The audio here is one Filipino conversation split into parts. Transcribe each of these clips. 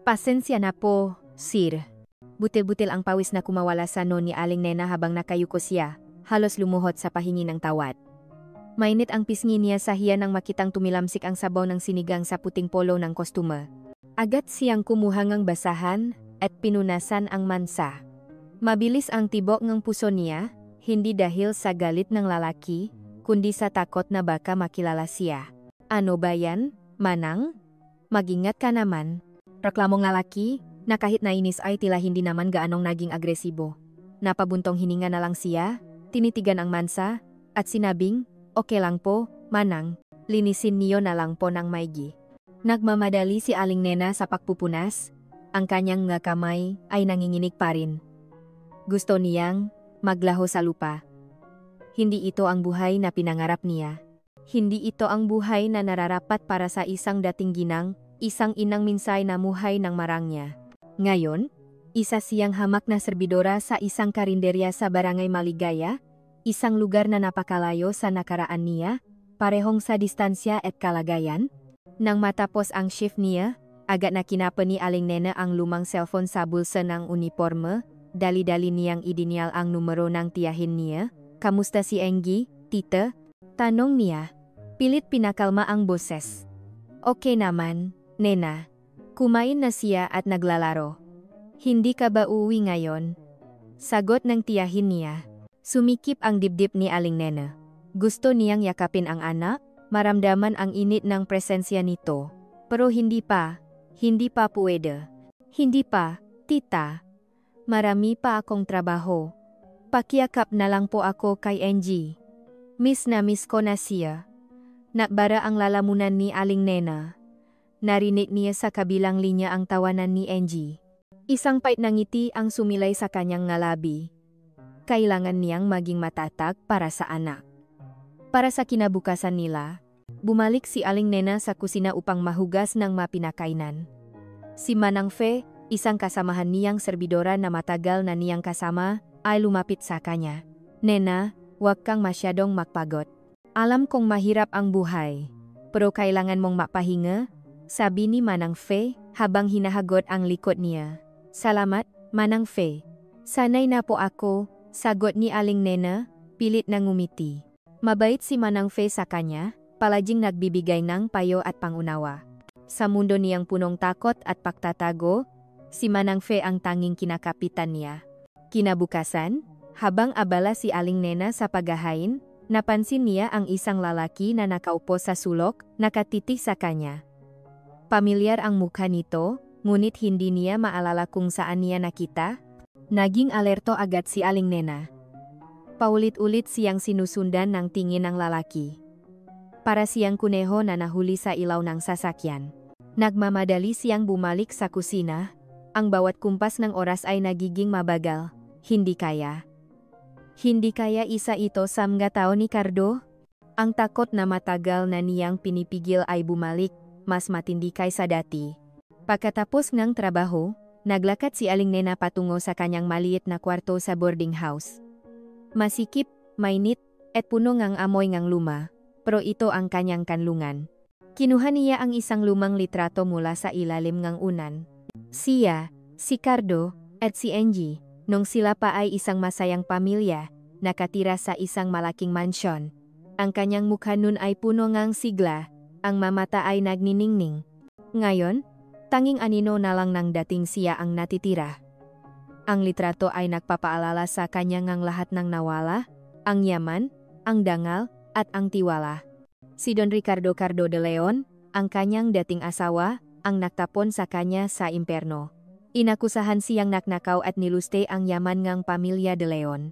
Pasensya na po, sir. Butil-butil ang pawis na kumawala sa no ni Aling Nena habang nakayuko siya, halos lumuhot sa pahingi ng tawad. Mainit ang pisngi niya sa hiya nang makitang tumilamsik ang sabaw ng sinigang sa puting polo ng kostumer. Agad siyang kumuha ng basahan at pinunasan ang mansa. Mabilis ang tibok ng puso niya, hindi dahil sa galit ng lalaki, kundi sa takot na baka makilala siya. Ano ba yan, Manang? Mag-ingat ka naman. Reklamong lalaki, na kahit nainis ay tila hindi naman gaanong naging agresibo. Napabuntong hininga na lang siya, tinitigan ang mansa, at sinabing, "Okay lang po, Manang, linisin niyo na lang po ng maigi." Nagmamadali si Aling Nena sa pagpupunas, ang kanyang nga kamay ay nanginginig pa rin. Gusto niyang maglaho sa lupa. Hindi ito ang buhay na pinangarap niya. Hindi ito ang buhay na nararapat para sa isang dating ginang, isang inang minsay na muhay ng marangya. Ngayon, isa siyang hamak na serbidora sa isang karinderya sa Barangay Maligaya, isang lugar na napakalayo sa nakaraan niya, parehong sa distansya at kalagayan. Nang matapos ang shift niya, agad na kinapa ni Aling Nena ang lumang cellphone sa bulsa ng uniforme, dali-dali niyang idinyal ang numero ng tiyahin niya. "Kamusta si Engie, tita?" tanong niya. Pilit pinakalma ang boses. "Okay naman, Nena. Kumain na siya at naglalaro." "Hindi ka ba uuwi ngayon?" sagot ng tiyahin niya. Sumikip ang dibdib ni Aling Nena. Gusto niyang yakapin ang anak, maramdaman ang init ng presensya nito. Pero hindi pa pwede. "Hindi pa, tita. Marami pa akong trabaho. Pakiyakap na lang po ako kay Engie. Miss na miss ko na siya." Nakbara ang lalamunan ni Aling Nena. Narinig niya sa kabilang linya ang tawanan ni Engie. Isang pait na ngiti ang sumilay sa kanyang ngalabi. Kailangan niyang maging matatag para sa anak. Para sa kinabukasan nila, bumalik si Aling Nena sa kusina upang mahugas ng mapinakainan. Si Manang Fe, isang kasamahan niyang serbidora na matagal na niyang kasama, ay lumapit sa kanya. "Nena, huwag kang masyadong magpagod. Alam kong mahirap ang buhay, pero kailangan mong mapahinga," sabi ni Manang Fe habang hinahagot ang likod niya. "Salamat, Manang Fe. Sanay na po ako," sagot ni Aling Nena, pilit na ngumiti. Mabait si Manang Fe sa kanya, palaging nagbibigay ng payo at pangunawa. Sa mundo niyang punong takot at pagtatago, si Manang Fe ang tanging kinakapitan niya. Kinabukasan, habang abala si Aling Nena sa paghahain, napansin niya ang isang lalaki na nakaupo sa sulok, nakatitig sa kanya. Pamilyar ang mukha nito, ngunit hindi niya maalala kung saan niya nakita. Naging alerto agad si Aling Nena. Paulit-ulit siyang sinusundan ng tingin ng lalaki. Para siyang kuneho na nahuli sa ilaw ng sasakyan. Nagmamadali siyang bumalik sa kusina. Ang bawat kumpas ng oras ay nagiging mabagal. Hindi kaya isa ito sa mga tao ni Cardo? Ang takot na matagal na niyang pinipigil ay bumalik, mas matindi kaysa dati. Pagkatapos ng trabaho, naglakad si Aling Nena patungo sa kanyang maliit na kwarto sa boarding house. Masikip, mainit, at puno ngang amoy ngang luma, pero ito ang kanyang kanlungan. Kinuha niya ang isang lumang litrato mula sa ilalim ng unan. Siya, si Cardo, at si Engie, nung sila pa ay isang masayang pamilya, nakatira sa isang malaking mansyon. Ang kanyang mukha nun ay puno ngang sigla, ang mamata ay nagniningning. Ngayon, tanging anino na lang ng dating siya ang natitira. Ang litrato ay nagpapaalala sa kanya ngang lahat ng nawala, ang yaman, ang dangal, at ang tiwala. Si Don Ricardo Cardo de Leon, ang kanyang dating asawa, ang nagtapon sa kanya sa imperno. Inakusahan siyang naknakaw at niluste ang yaman ngang pamilya de Leon.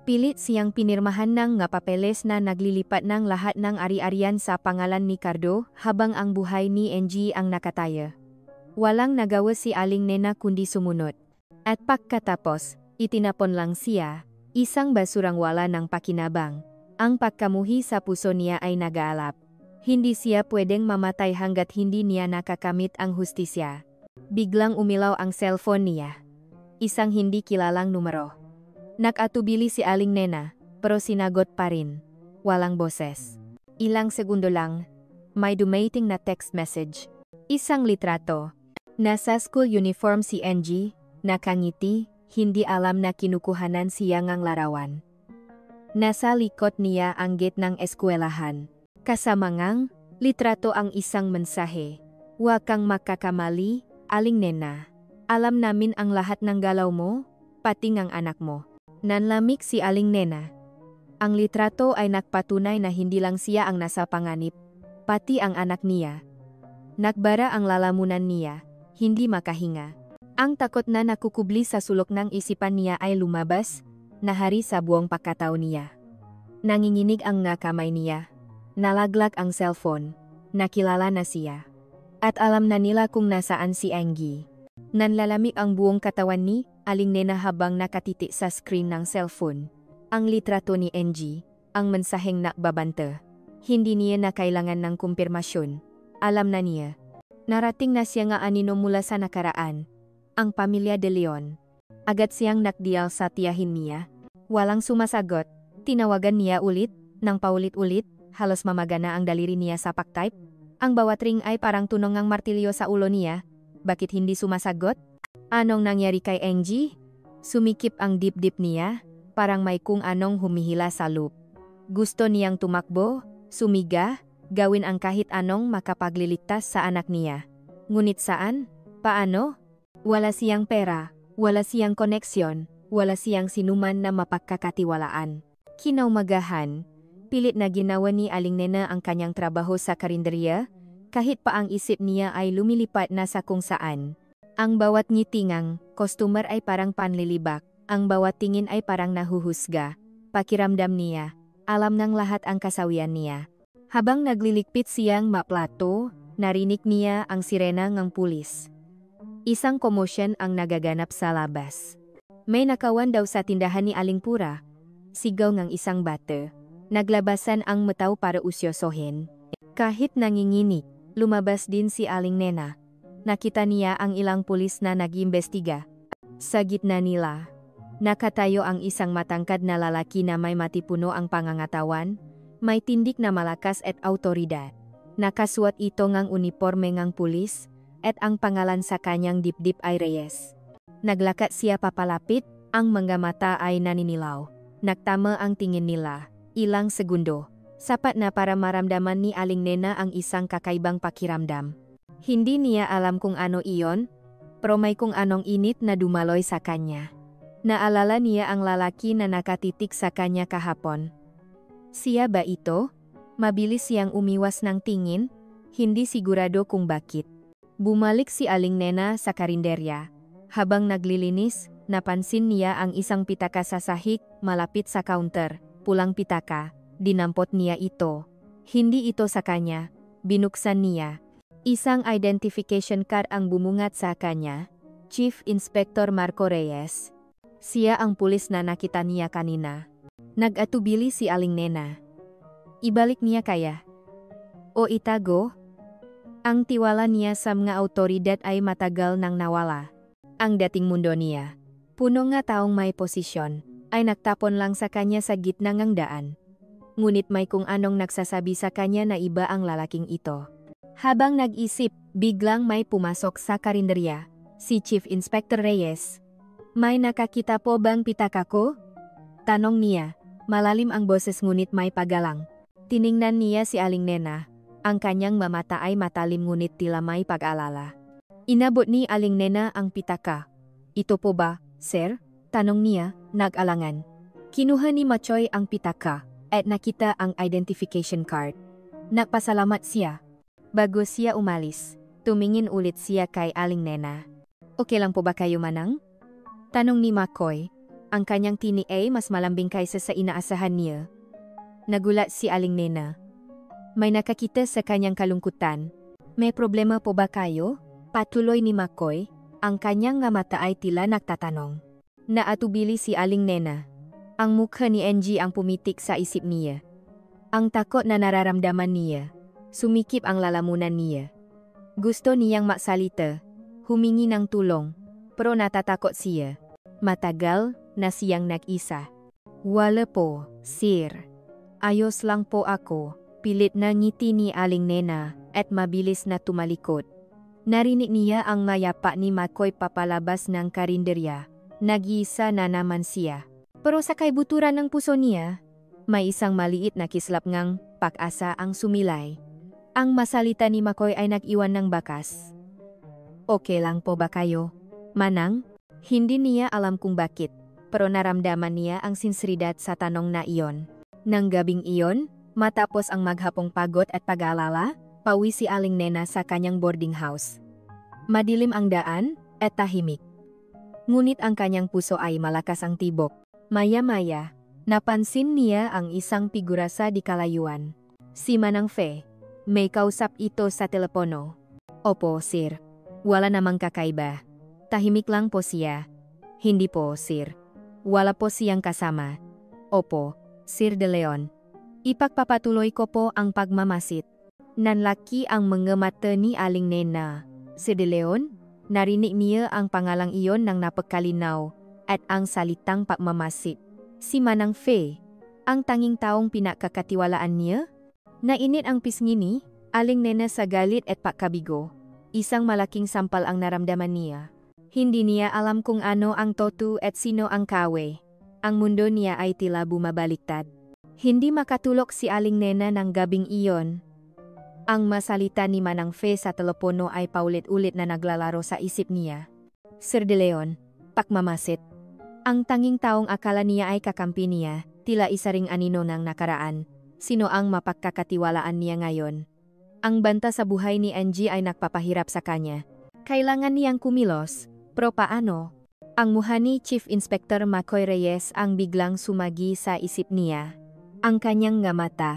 Pilit siyang pinirmahan ng nga papeles na naglilipat ng lahat ng ari-arian sa pangalan ni Cardo habang ang buhay ni Engie ang nakataya. Walang nagawa si Aling Nena kundi sumunod. At pagkatapos, itinapon lang siya, isang basurang wala ng pakinabang. Ang pagkamuhi sa puso niya ay nag-aalap. Hindi siya pwedeng mamatay hanggat hindi niya nakakamit ang hustisya. Biglang umilaw ang cellphone niya. Isang hindi kilalang numero. Nakatubili si Aling Nena, pero sinagot pa rin. Walang boses. Ilang segundo lang, may dumating na text message. Isang litrato. Nasa school uniform si NG, nakangiti, hindi alam na kinukuhanan siya ngang larawan. Nasa likod niya ang gate ng eskwelahan. Kasama ngang litrato ang isang mensahe. Huwag kang makakamali, Aling Nena. Alam namin ang lahat ng galaw mo, pati ngang anak mo. Nanlamig si Aling Nena. Ang litrato ay nagpatunay na hindi lang siya ang nasa panganib, pati ang anak niya. Nagbara ang lalamunan niya, hindi makahinga. Ang takot na nakukubli sa sulok ng isipan niya ay lumabas, nahari sa buong pagkatao niya. Nanginginig ang nga kamay niya. Nalaglag ang cellphone. Nakilala na siya. At alam na nila kung nasaan si Angie. Nanlalamig ang buong katawan ni Aling Nena habang nakatiti sa screen ng cellphone. Ang litrato ni Angie, ang mensaheng nakbabanta. Hindi niya na kailangan ng kumpirmasyon. Alam na niya. Narating na siya nga anino mula sa nakaraan. Ang pamilya de Leon. Agad siyang nakdial sa tiyahin niya. Walang sumasagot. Tinawagan niya ulit, nang paulit-ulit, halos mamagana ang daliri niya sa pag-type. Ang bawat ring ay parang tunong ng martilyo sa ulo niya. Bakit hindi sumasagot? Anong nangyari kay Angie? Sumikip ang dibdib niya, parang may kung anong humihila sa loop. Gusto niyang tumakbo, sumiga, gawin ang kahit anong makapagliligtas sa anak niya. Ngunit saan? Paano? Wala siyang pera, wala siyang koneksyon, wala siyang sinuman na mapagkakatiwalaan. Kinaumagahan, pilit na ginawa ni Aling Nena ang kanyang trabaho sa karinderya, kahit pa ang isip niya ay lumilipat na sa kung saan. Ang bawat ngitingang, customer ay parang panlilibak, ang bawat tingin ay parang nahuhusga. Pakiramdam niya, alam ng lahat ang kasawian niya. Habang nagliligpit siyang maplato, narinig niya ang sirena ng pulis. Isang komosyon ang nagaganap sa labas. May nakawan daw sa tindahan ni Aling Pura. Sigaw ng isang bata. Naglabasan ang mataw para usyosohin. Kahit nanginginig, lumabas din si Aling Nena. Nakita niya ang ilang pulis na nag-imbestiga. Sa gitna nila, nakatayo ang isang matangkad na lalaki na may matipuno ang pangangatawan, may tindig na malakas at autoridad. Nakasuot ito ngang uniforme ngang pulis, at ang pangalan sa kanyang dibdib ay Reyes. Naglakat siya papalapit, ang mga mata ay naninilaw. Nagtama ang tingin nila. Ilang segundo. Sapat na para maramdaman ni Aling Nena ang isang kakaibang pakiramdam. Hindi niya alam kung ano iyon, pero may kung anong init na dumaloy sa kanya. Naalala niya ang lalaki na nakatitik sa kanya kahapon. Siya ba ito? Mabilis siyang umiwas ng tingin, hindi sigurado kung bakit. Bumalik si Aling Nena sa karinderya. Habang naglilinis, napansin niya ang isang pitaka sa sahig, malapit sa counter. Pulang pitaka, dinampot niya ito. Hindi ito sa kanya, binuksan niya. Isang identification card ang bumungat sa kanya. Chief Inspector Marco Reyes. Siya ang pulis na nakita niya kanina. Nag-atubili si Aling Nena. Ibalik niya kaya? O itago? Ang tiwala niya sa mga autoridad ay matagal nang nawala. Ang dating mundo niya, puno nga taong may posisyon, ay nagtapon lang sa kanya sa gitna ng daan. Ngunit may kung anong nagsasabi sa kanya na iba ang lalaking ito. Habang nag-isip, biglang may pumasok sa karinderya, si Chief Inspector Reyes. May nakakita po bang pitaka ko? Tanong niya. Malalim ang boses ngunit may paggalang. Tiningnan niya si Aling Nena. Ang kanyang mamata ay matalim ngunit tila may pag-alala. Inabot ni Aling Nena ang pitaka. Ito po ba, sir? Tanong niya, nag-alangan. Kinuha ni Machoy ang pitaka, at nakita ang identification card. Nagpasalamat siya. Bago siya umalis, tumingin ulit siya kay Aling Nena. Okay lang po ba kayo manang? Tanong ni Makoy. Ang kanyang tini ay mas malambing kaysa sa inaasahan niya. Nagulat si Aling Nena. May nakakita sa kanyang kalungkutan. May problema po ba kayo? Patuloy ni Makoy. Ang kanyang nga mata ay tila nagtatanong. Naatubili si Aling Nena. Ang mukha ni Angie ang pumitik sa isip niya. Ang takot na nararamdaman niya. Sumikip ang lalamunan niya. Gusto niyang maksalita. Humingi ng tulong. Pero natatakot siya. Matagal na siyang nag-isa. Wala po, sir. Ayos lang po ako. Pilit na ngiti ni Aling Nena at mabilis na tumalikod. Narinig niya ang mayapa ni McCoy papalabas ng karinderya. Nag-iisa na naman siya. Pero sa kaibuturan ng puso niya, may isang maliit na kislap ngang pag-asa ang sumilay. Ang masalita ni McCoy ay nag-iwan ng bakas. Okay lang po ba kayo, Manang? Hindi niya alam kung bakit, pero naramdaman niya ang sinseridad sa tanong na iyon. Nang gabing iyon, matapos ang maghapong pagod at pag-aalala, pauwi si Aling Nena sa kanyang boarding house. Madilim ang daan, at tahimik. Ngunit ang kanyang puso ay malakas ang tibok. Maya-maya, napansin niya ang isang figura sa di kalayuan. Si Manang Fe. May kausap ito sa telepono. Opo, sir. Wala namang kakaiba. Tahimik lang po siya. Hindi po, sir. Wala po siyang kasama. Opo, Sir De Leon. Ipagpapatuloy ko po ang pagmamasid. Nanlaki ang mga mata ni Aling Nena. Sir De Leon, narinig niya ang pangalang iyon ng napagkalinaw at ang salitang pagmamasid. Si Manang Fe, ang tanging taong pinakakatiwalaan niya? Nainit ang pisngi ni Aling Nena sa galit at pagkabigo. Isang malaking sampal ang naramdaman niya. Hindi niya alam kung ano ang totu at sino ang kawe. Ang mundo niya ay tila bumabaliktad. Hindi makatulog si Aling Nena ng gabing iyon. Ang masalita ni Manang Fe sa telepono ay paulit-ulit na naglalaro sa isip niya. Sir De Leon, pakmamasit. Ang tanging taong akala niya ay kakampi niya, tila isa ring anino ng nakaraan. Sino ang mapagkakatiwalaan niya ngayon? Ang banta sa buhay ni Angie ay nagpapahirap sa kanya. Kailangan niyang kumilos. Pero paano? Ang mukha ni Chief Inspector McCoy Reyes ang biglang sumagi sa isip niya. Ang kanyang nga mata.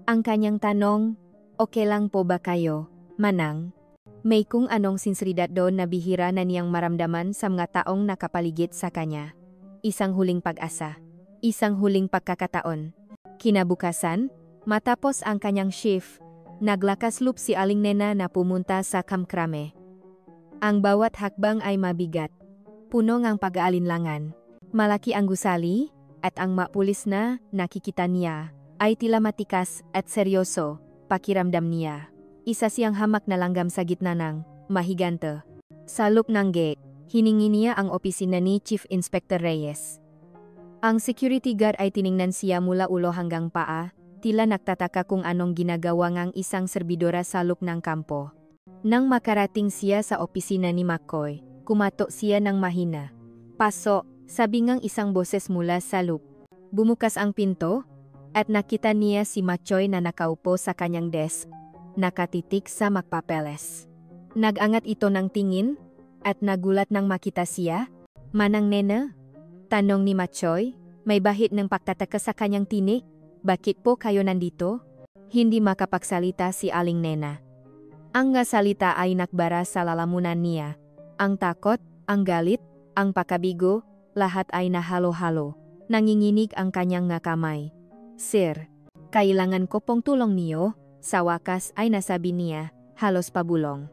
Ang kanyang tanong, okay lang po ba kayo, Manang? May kung anong sinseridad doon na bihira na niyang maramdaman sa mga taong nakapaligid sa kanya. Isang huling pag-asa. Isang huling pagkakataon. Kinabukasan, matapos ang kanyang shift, naglakas loob si Aling Nena na pumunta sa kamkrame. Ang bawat hakbang ay mabigat. Puno ngang pag-aalinlangan. Malaki ang gusali, at ang mapulis na nakikita niya ay tila matikas at seryoso, pakiramdam niya. Isa siyang hamak na langgam sa gitna ng mahigante. Sa loob ng gate, hiningi niya ang opisina ni Chief Inspector Reyes. Ang security guard ay tiningnan siya mula ulo hanggang paa, tila nagtataka kung anong ginagawa ngang isang serbidora sa loob ng kampo. Nang makarating siya sa opisina ni McCoy, kumatok siya ng mahina. Pasok, sabi ngang isang boses mula sa loob. Bumukas ang pinto, at nakita niya si McCoy na nakaupo sa kanyang desk, nakatitik sa magpapeles. Nagangat ito ng tingin, at nagulat nang makita siya. Manang Nena? Tanong ni McCoy, may bahid ng pagtataka sa kanyang tinig. Bakit po kayo nandito? Hindi makapagsalita si Aling Nena. Ang nga salita ay nakbara sa lalamunan niya. Ang takot, ang galit, ang pakabigo, lahat ay nahalo-halo. Nanginginig ang kanyang nga kamay. Sir, kailangan ko pong tulong niyo. Sa wakas ay nasabi niya, halos pabulong.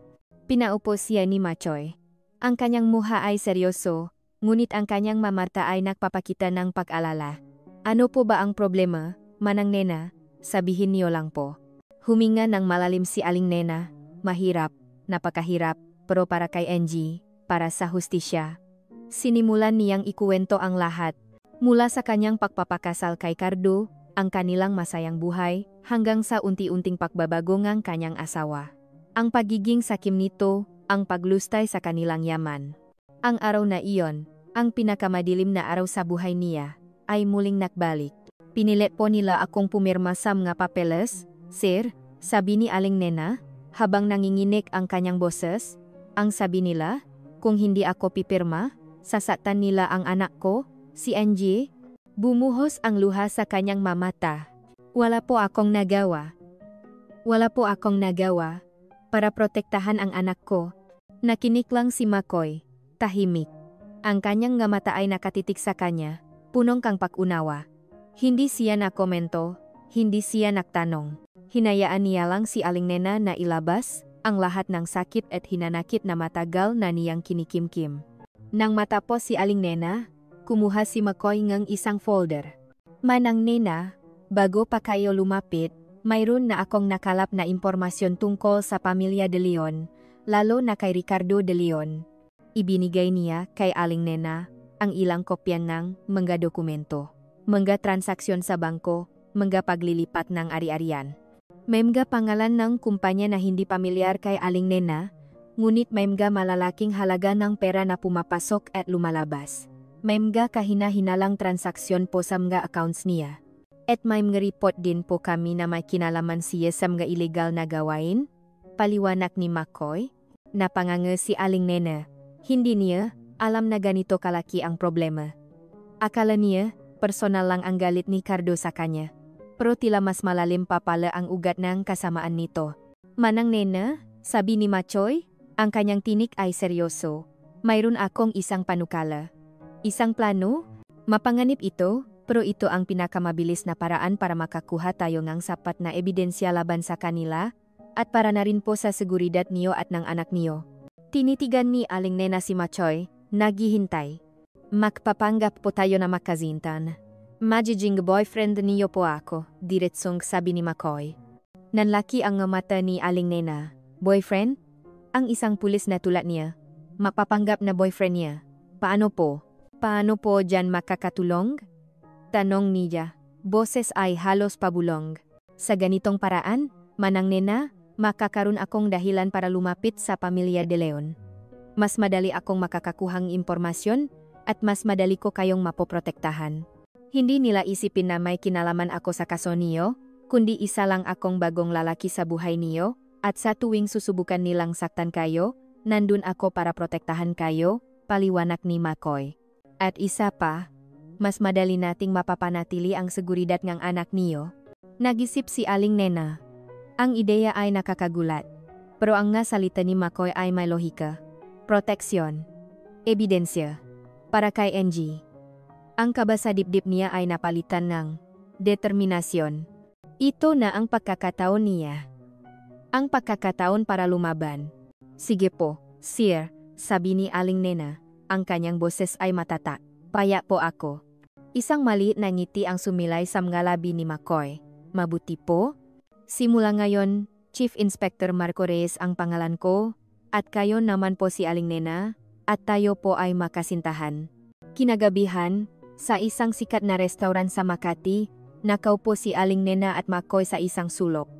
Pinaupo siya ni McCoy. Ang kanyang mukha ay seryoso, ngunit ang kanyang mamarta ay nagpapakita ng pag-alala. Ano po ba ang problema, Manang Nena? Sabihin niyo lang po. Huminga ng malalim si Aling Nena. Mahirap, napakahirap, pero para kay Angie, para sa hustisya. Sinimulan niyang ikuwento ang lahat. Mula sa kanyang pagpapakasal kay Cardo, ang kanilang masayang buhay, hanggang sa unti-unting pagbabago ng kanyang asawa. Ang pagiging sakim nito, ang paglustay sa kanilang yaman. Ang araw na iyon, ang pinakamadilim na araw sa buhay niya, ay muling nakbalik. Pinilit po nila akong pumirma sa mga papeles, sir, sabi ni Aling Nena. Habang nanginginig ang kanyang boses, ang sabi nila, kung hindi ako pipirma, sasaktan nila ang anak ko, si Angie. Bumuhos ang luha sa kanyang mamata. Wala po akong nagawa. Wala po akong nagawa para protektahan ang anak ko. Nakinig lang si McCoy, tahimik. Ang kanyang nga mata ay nakatitik sa kanya, punong kang pag-unawa. Hindi siya nakomento, hindi siya nagtanong. Hinayaan niya lang si Aling Nena na ilabas ang lahat ng sakit at hinanakit na matagal na niyang kinikimkim. Nang matapos si Aling Nena, kumuha si McCoy ng isang folder. Manang Nena, bago pa kayo lumapit, mayroon na akong nakalap na impormasyon tungkol sa pamilya De Leon. lalo na kay Ricardo de Leon. Ibinigay niya kay Aling Nena ang ilang kopya ng mga dokumento, mga transaksyon sa bangko, mga paglilipat ng ari-arian. May mga pangalan ng kumpanya na hindi pamilyar kay Aling Nena, ngunit may mga malalaking halaga ng pera na pumapasok at lumalabas. May mga kahina-hinalang transaksyon po sa mga accounts niya. At may mga report din po kami na may kinalaman siya sa mga illegal na gawain. Paliwanag ni McCoy, na panganga si Aling Nena. Hindi niya alam na ganito kalaki ang problema. Akala niya, personal lang ang galit ni Cardo sa kanya. Pero tila mas malalim pa pala ang ugat ng kasamaan nito. Manang Nena, sabi ni McCoy, ang kanyang tinik ay seryoso. Mayroon akong isang panukala. Isang plano? Mapanganib ito, pero ito ang pinakamabilis na paraan para makakuha tayo ng sapat na ebidensya laban sa kanila, at para na rin po sa seguridad niyo at ng anak niyo. Tinitigan ni Aling Nena si McCoy, naghihintay. Magpapanggap po tayo na makazintan. Magiging boyfriend niyo po ako, diretsong sabi ni McCoy. Nanlaki ang mata ni Aling Nena. Boyfriend? Ang isang pulis na tulad niya. Mapapanggap na boyfriend niya. Paano po? Paano po dyan makakatulong? Tanong niya. Boses ay halos pabulong. Sa ganitong paraan, Manang Nena, makakaroon akong dahilan para lumapit sa pamilya de Leon. Mas madali akong makakakuhang impormasyon at mas madali ko kayong mapoprotektahan. Hindi nila isipin na may kinalaman ako sa kaso niyo, kundi isa lang akong bagong lalaki sa buhay niyo, at sa tuwing susubukan nilang saktan kayo, nandun ako para protektahan kayo, paliwanag ni McCoy. At isa pa, mas madali nating mapapanatili ang seguridad ng anak niyo. Nag-isip si Aling Nena. Ang ideya ay nakakagulat. Pero ang nga salita ni McCoy ay may lohika. Proteksyon. Ebidensya. Para kay NG. Ang kaba sa dibdib niya ay napalitan ng determinasyon. Ito na ang pagkakataon niya. Ang pagkakataon para lumaban. Sige po, sir, sabi ni Aling Nena. Ang kanyang boses ay matatak. Paya po ako. Isang maliit na ngiti ang sumilay sa mga labi ni McCoy. Mabuti po? Simula ngayon, Chief Inspector Marco Reyes ang pangalan ko, at kayo naman po si Aling Nena, at tayo po ay makasintahan. Kinagabihan, sa isang sikat na restaurant sa Makati, nakaupo si Aling Nena at McCoy sa isang sulok.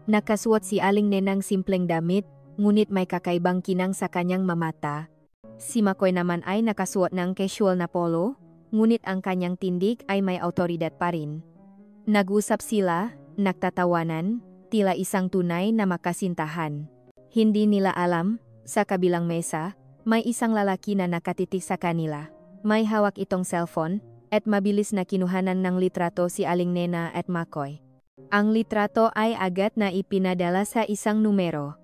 Nakasuot si Aling Nenang simpleng damit, ngunit may kakaibang kinang sa kanyang mamata. Si McCoy naman ay nakasuot ng casual na polo, ngunit ang kanyang tindig ay may autoridad pa rin. Nag-usap sila, nagtatawanan, tila isang tunay na makasintahan. Hindi nila alam, sa kabilang mesa, may isang lalaki na nakatitig sa kanila. May hawak itong cellphone, at mabilis na kinuhanan ng litrato si Aling Nena at McCoy. Ang litrato ay agad na ipinadala sa isang numero.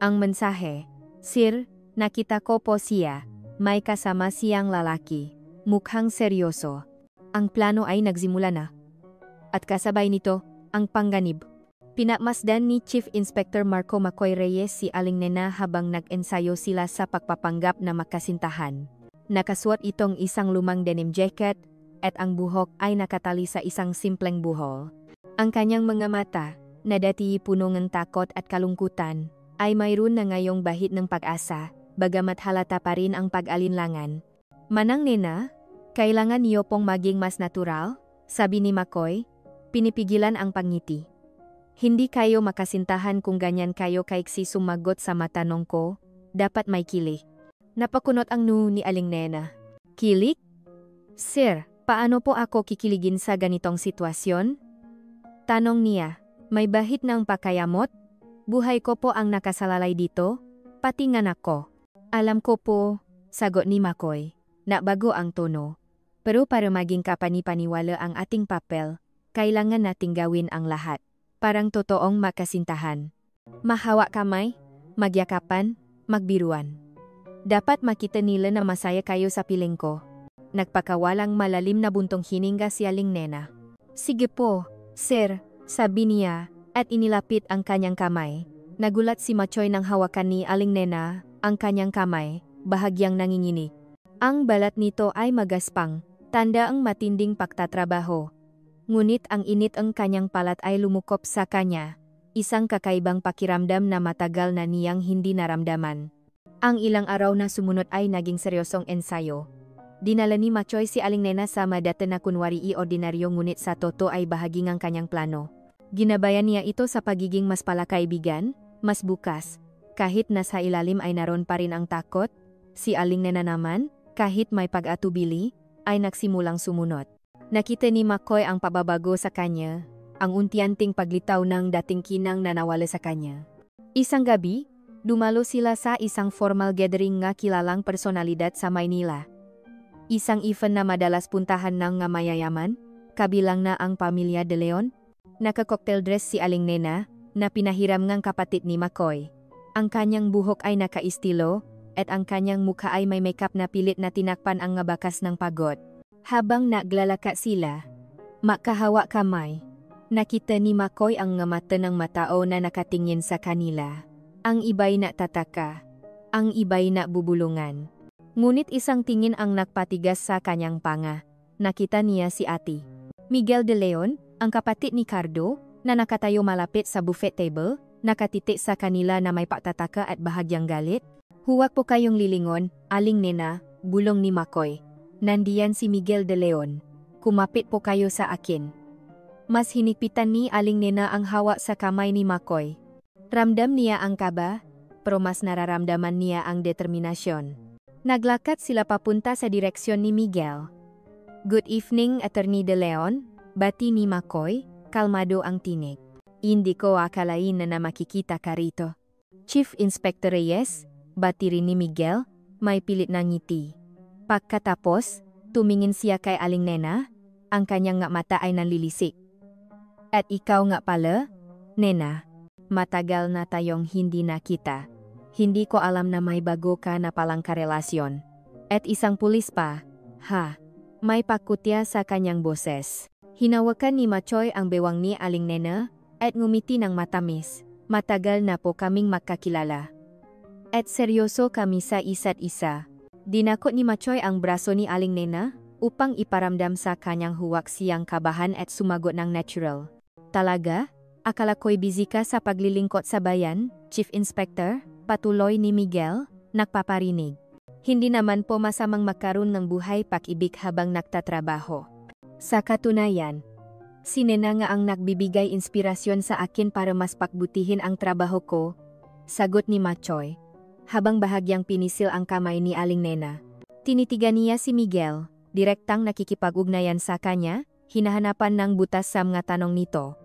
Ang mensahe, Sir, nakita ko po siya, may kasama siyang lalaki, mukhang seryoso. Ang plano ay nagsimula na. At kasabay nito, ang pangganib. Pinakmasdan ni Chief Inspector Marco McCoy Reyes si Aling Nena habang nag-ensayo sila sa pagpapanggap na makasintahan. Nakasuot itong isang lumang denim jacket, at ang buhok ay nakatali sa isang simpleng buhol. Ang kanyang mga mata, na dati puno ng takot at kalungkutan, ay mayroon na ngayong bahid ng pag-asa, bagamat halata pa rin ang pag-alinlangan. Manang Nena, kailangan niyo pong maging mas natural, sabi ni McCoy, pinipigilan ang pangiti. Hindi kayo makasintahan kung ganyan kayo kaiksi sumagot sa matanong ko, dapat may kilig. Napakunot ang noo ni Aling Nena. Kilig? Sir, paano po ako kikiligin sa ganitong sitwasyon? Tanong niya, may bahid ng pakayamot? Buhay ko po ang nakasalalay dito, pati ng anak ko. Alam ko po, sagot ni McCoy, na bago ang tono. Pero para maging kapanipaniwala ang ating papel, kailangan nating gawin ang lahat. Parang totoong makasintahan. Mahawak kamay, magyakapan, magbiruan. Dapat makita nila na masaya kayo sa piling ko. Nagpakawalang malalim na buntong hininga si Aling Nena. Sige po, sir, sabi niya, at inilapit ang kanyang kamay. Nagulat si McCoy nang hawakan ni Aling Nena ang kanyang kamay, bahagyang nanginginig. Ang balat nito ay magaspang, tanda ang matinding pagtatrabaho. Ngunit ang init ang kanyang palat ay lumukop sa kanya, isang kakaibang pakiramdam na matagal na niyang hindi naramdaman. Ang ilang araw na sumunod ay naging seryosong ensayo. Dinala ni Machoy si Aling Nena sa madata na kunwari ordinaryo ngunit sa totoo ay bahagi ng kanyang plano. Ginabayan niya ito sa pagiging mas palakaibigan, mas bukas. Kahit nasa ilalim ay naroon pa rin ang takot, si Aling Nena naman, kahit may pag-atubili, ay nagsimulang sumunod. Nakita ni Makoy ang pababago sa kanya, ang unti-unting paglitaw ng dating kinang na nawala sa kanya. Isang gabi, dumalo sila sa isang formal gathering nga kilalang personalidad sa Maynila. Isang event na madalas puntahan ng nga mayayaman, kabilang na ang pamilya De Leon. Naka-cocktail dress si Aling Nena, na pinahiram ngang kapatid ni Makoy. Ang kanyang buhok ay naka-estilo, at ang kanyang mukha ay may makeup na pilit na tinakpan ang nga bakas ng pagod. Habang naglalaka sila, makahawa kamay, nakita ni Makoy ang nga mata ng matao na nakatingin sa kanila. Ang iba'y natataka, ang iba'y nabubulungan. Ngunit isang tingin ang nagpatigas sa kanyang panga. Nakita niya si Ate Miguel De Leon, ang kapatid ni Cardo, na nakatayo malapit sa buffet table, nakatitik sa kanila na may pagtataka at bahagyang galit. Huwag po kayong lilingon, Aling Nena, bulong ni Makoy. Nandiyan si Miguel De Leon. Kumapit po kayo sa akin. Mas hinigpitan ni Aling Nena ang hawak sa kamay ni Makoy. Ramdam niya ang kaba, pero mas nararamdaman niya ang determinasyon. Naglakad sila papunta sa direksyon ni Miguel. Good evening, Attorney De Leon, bati ni Makoy, kalmado ang tinig. Hindi ko akalain na makikita ka rito. Chief Inspector Reyes, bati rin ni Miguel, may pilit na ngiti. Pagkatapos, tumingin siya kay Aling Nena, ang kanyang nga mata ay nanlilisik. At ikaw nga pala, Nena. Matagal na tayong hindi nakita. Hindi ko alam na may bago ka na palang karelasyon. At isang pulis pa, ha? May pakutya sa kanyang boses. Hinawakan ni Machoy ang bewang ni Aling Nena, at ngumiti ng matamis. Matagal na po kaming magkakilala. At seryoso kami sa isa't isa. Dinakot ni Machoy ang braso ni Aling Nena, upang iparamdam sa kanyang huwag siyang kabahan at sumagot ng natural. Talaga? Akala ko'y busy ka sa paglilingkod sa bayan, Chief Inspector, patuloy ni Miguel, nagpaparinig. Hindi naman po masamang magkaroon ng buhay pag-ibig habang nagtatrabaho. Sa katunayan, si Nena nga ang nagbibigay inspirasyon sa akin para mas pagbutihin ang trabaho ko, sagot ni Machoy, habang bahagyang pinisil ang kamay ni Aling Nena. Tinitigan niya si Miguel, direktang nakikipag-ugnayan sa kanya, hinahanapan ng butas sa mga tanong nito.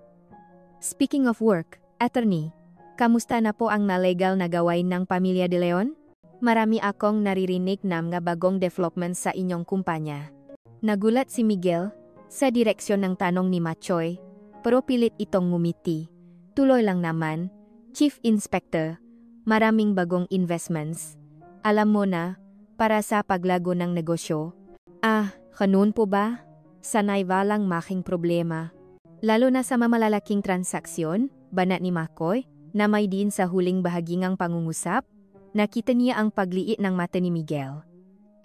Speaking of work, Attorney, kamusta na po ang nalegal na gawain ng pamilya De Leon? Marami akong naririnig na mga bagong developments sa inyong kumpanya. Nagulat si Miguel sa direksyon ng tanong ni Machoy, pero pilit itong ngumiti. Tuloy lang naman, Chief Inspector, maraming bagong investments. Alam mo na, para sa paglago ng negosyo. Ah, ganun po ba? Sanay walang making problema. Lalo na sa mamalalaking transaksyon, banat ni Makoy, na may din sa huling bahagingang pangungusap, nakita niya ang pagliit ng mata ni Miguel.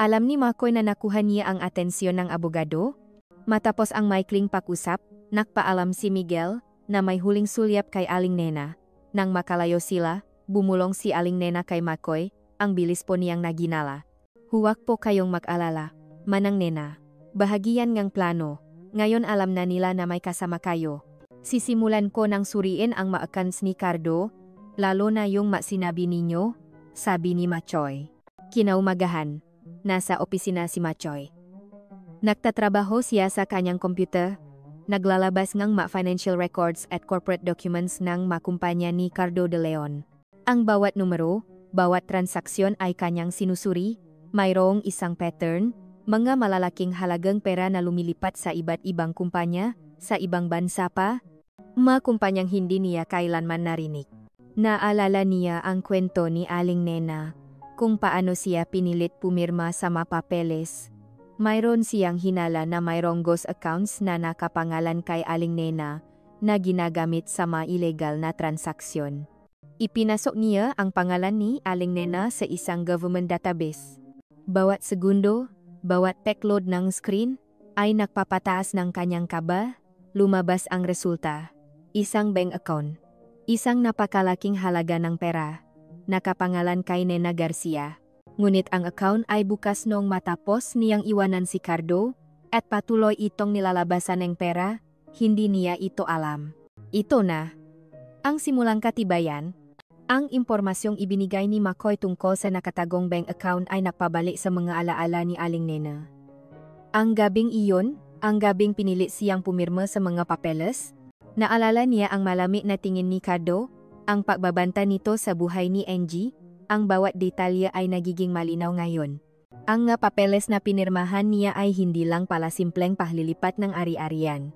Alam ni Makoy na nakuha niya ang atensyon ng abogado. Matapos ang maikling pakusap, nakpaalam si Miguel na may huling sulyap kay Aling Nena. Nang makalayo sila, bumulong si Aling Nena kay Makoy, ang bilis po niyang naginala. Huwag po kayong mag-alala, Manang Nena. Bahagian ngang plano. Ngayon alam na nila na may kasama kayo. Sisimulan ko nang suriin ang maakans ni Cardo, lalo na yung sinabi ninyo, sabi ni Machoy. Kinaumagahan, nasa opisina si Machoy. Nagtatrabaho siya sa kanyang computer, naglalabas ng financial records at corporate documents ng kumpanya ni Cardo De Leon. Ang bawat numero, bawat transaksyon ay kanyang sinusuri, mayroong isang pattern, mga malalaking halagang pera na lumilipat sa iba't ibang kumpanya, sa ibang bansa pa, mga kumpanyang hindi niya kailanman narinig. Naalala niya ang kwento ni Aling Nena, kung paano siya pinilit pumirma sa mapapeles. Mayroon siyang hinala na mayroong ghost accounts na nakapangalan kay Aling Nena, na ginagamit sa mga illegal na transaksyon. Ipinasok niya ang pangalan ni Aling Nena sa isang government database. Bawat segundo, bawat backload ng screen, ay nagpapataas ng kanyang kaba, lumabas ang resulta. Isang bank account. Isang napakalaking halaga ng pera. Nakapangalan kay Nena Garcia. Ngunit ang account ay bukas noong matapos niyang iwanan si Cardo, at patuloy itong nilalabasan ng pera, hindi niya ito alam. Ito na ang simulang katibayan. Ang impormasyong ibinigay ni McCoy tungkol sa nakatagong bank account ay napabalik sa mga alaala ni Aling Nena. Ang gabing iyon, ang gabing pinilit siyang pumirma sa mga papeles, naalala niya ang malamig na tingin ni Cardo, ang pagbabanta nito sa buhay ni Angie, ang bawat detalye ay nagiging malinaw ngayon. Ang nga papeles na pinirmahan niya ay hindi lang pala simpleng pahlilipat ng ari-arian.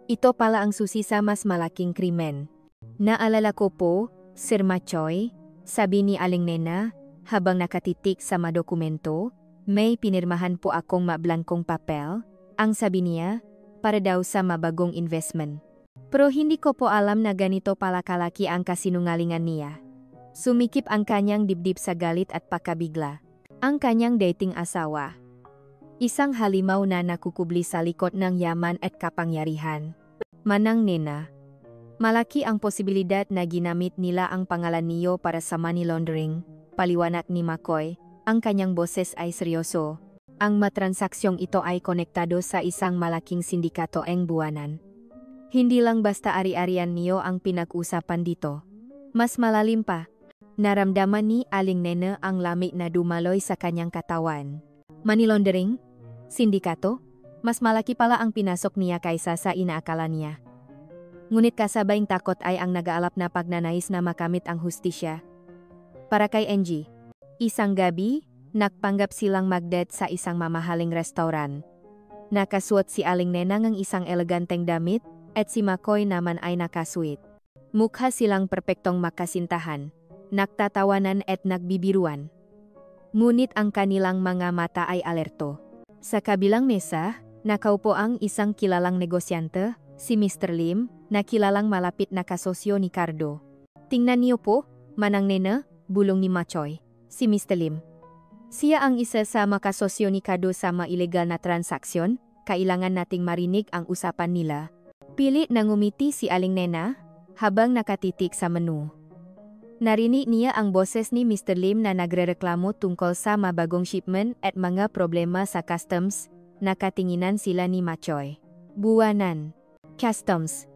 Ito pala ang susi sa mas malaking krimen. Naalala ko po, Sir Machoy, sabi ni Aling Nena, habang nakatitik sa mga dokumento, may pinirmahan po akong mablangkong papel, ang sabi niya, para daw sa mabagong investment. Pero hindi ko po alam na ganito pala kalaki ang kasinungalingan niya. Sumikip ang kanyang dibdib sa galit at pakabigla. Ang kanyang dating asawa. Isang halimaw na nakukubli sa likod ng yaman at kapangyarihan. Manang Nena. Malaki ang posibilidad na ginamit nila ang pangalan niyo para sa money laundering, paliwanag ni McCoy, ang kanyang boses ay seryoso. Ang matransaksyon ito ay konektado sa isang malaking sindikato ang buwanan. Hindi lang basta ari-arian niyo ang pinag-usapan dito. Mas malalim pa. Naramdaman ni Aling Nena ang lamig na dumaloy sa kanyang katawan. Money laundering? Sindikato? Mas malaki pala ang pinasok niya kaysa sa inaakala niya. Ngunit kasabayang takot ay ang nag-aalap na pagnanais na makamit ang hustisya. Para kay Angie, isang gabi, nagpanggap silang mag-date sa isang mamahaling restaurant. Nakasuot si Aling Nena ng isang eleganteng damit, at si McCoy naman ay nakasuit. Mukha silang perpektong makasintahan, nagtatawanan at nagbibiruan. Ngunit ang kanilang mga mata ay alerto. Sa kabilang mesa, nakaupo ang isang kilalang negosyante, si Mr. Lim, na kilalang malapit na kasosyo ni Cardo. Tingnan niyo po, Manang Nena, bulong ni Machoy, si Mr. Lim. Siya ang isa sa makasosyo ni Cardo sa mga ilegal na transaksyon, kailangan nating marinig ang usapan nila. Pilit na ngumiti si Aling Nena, habang nakatitik sa menu. Narinig niya ang boses ni Mr. Lim na nagrereklamo tungkol sa mabagong shipment at mga problema sa customs, nakatinginan sila ni Machoy. Buwanan. Customs.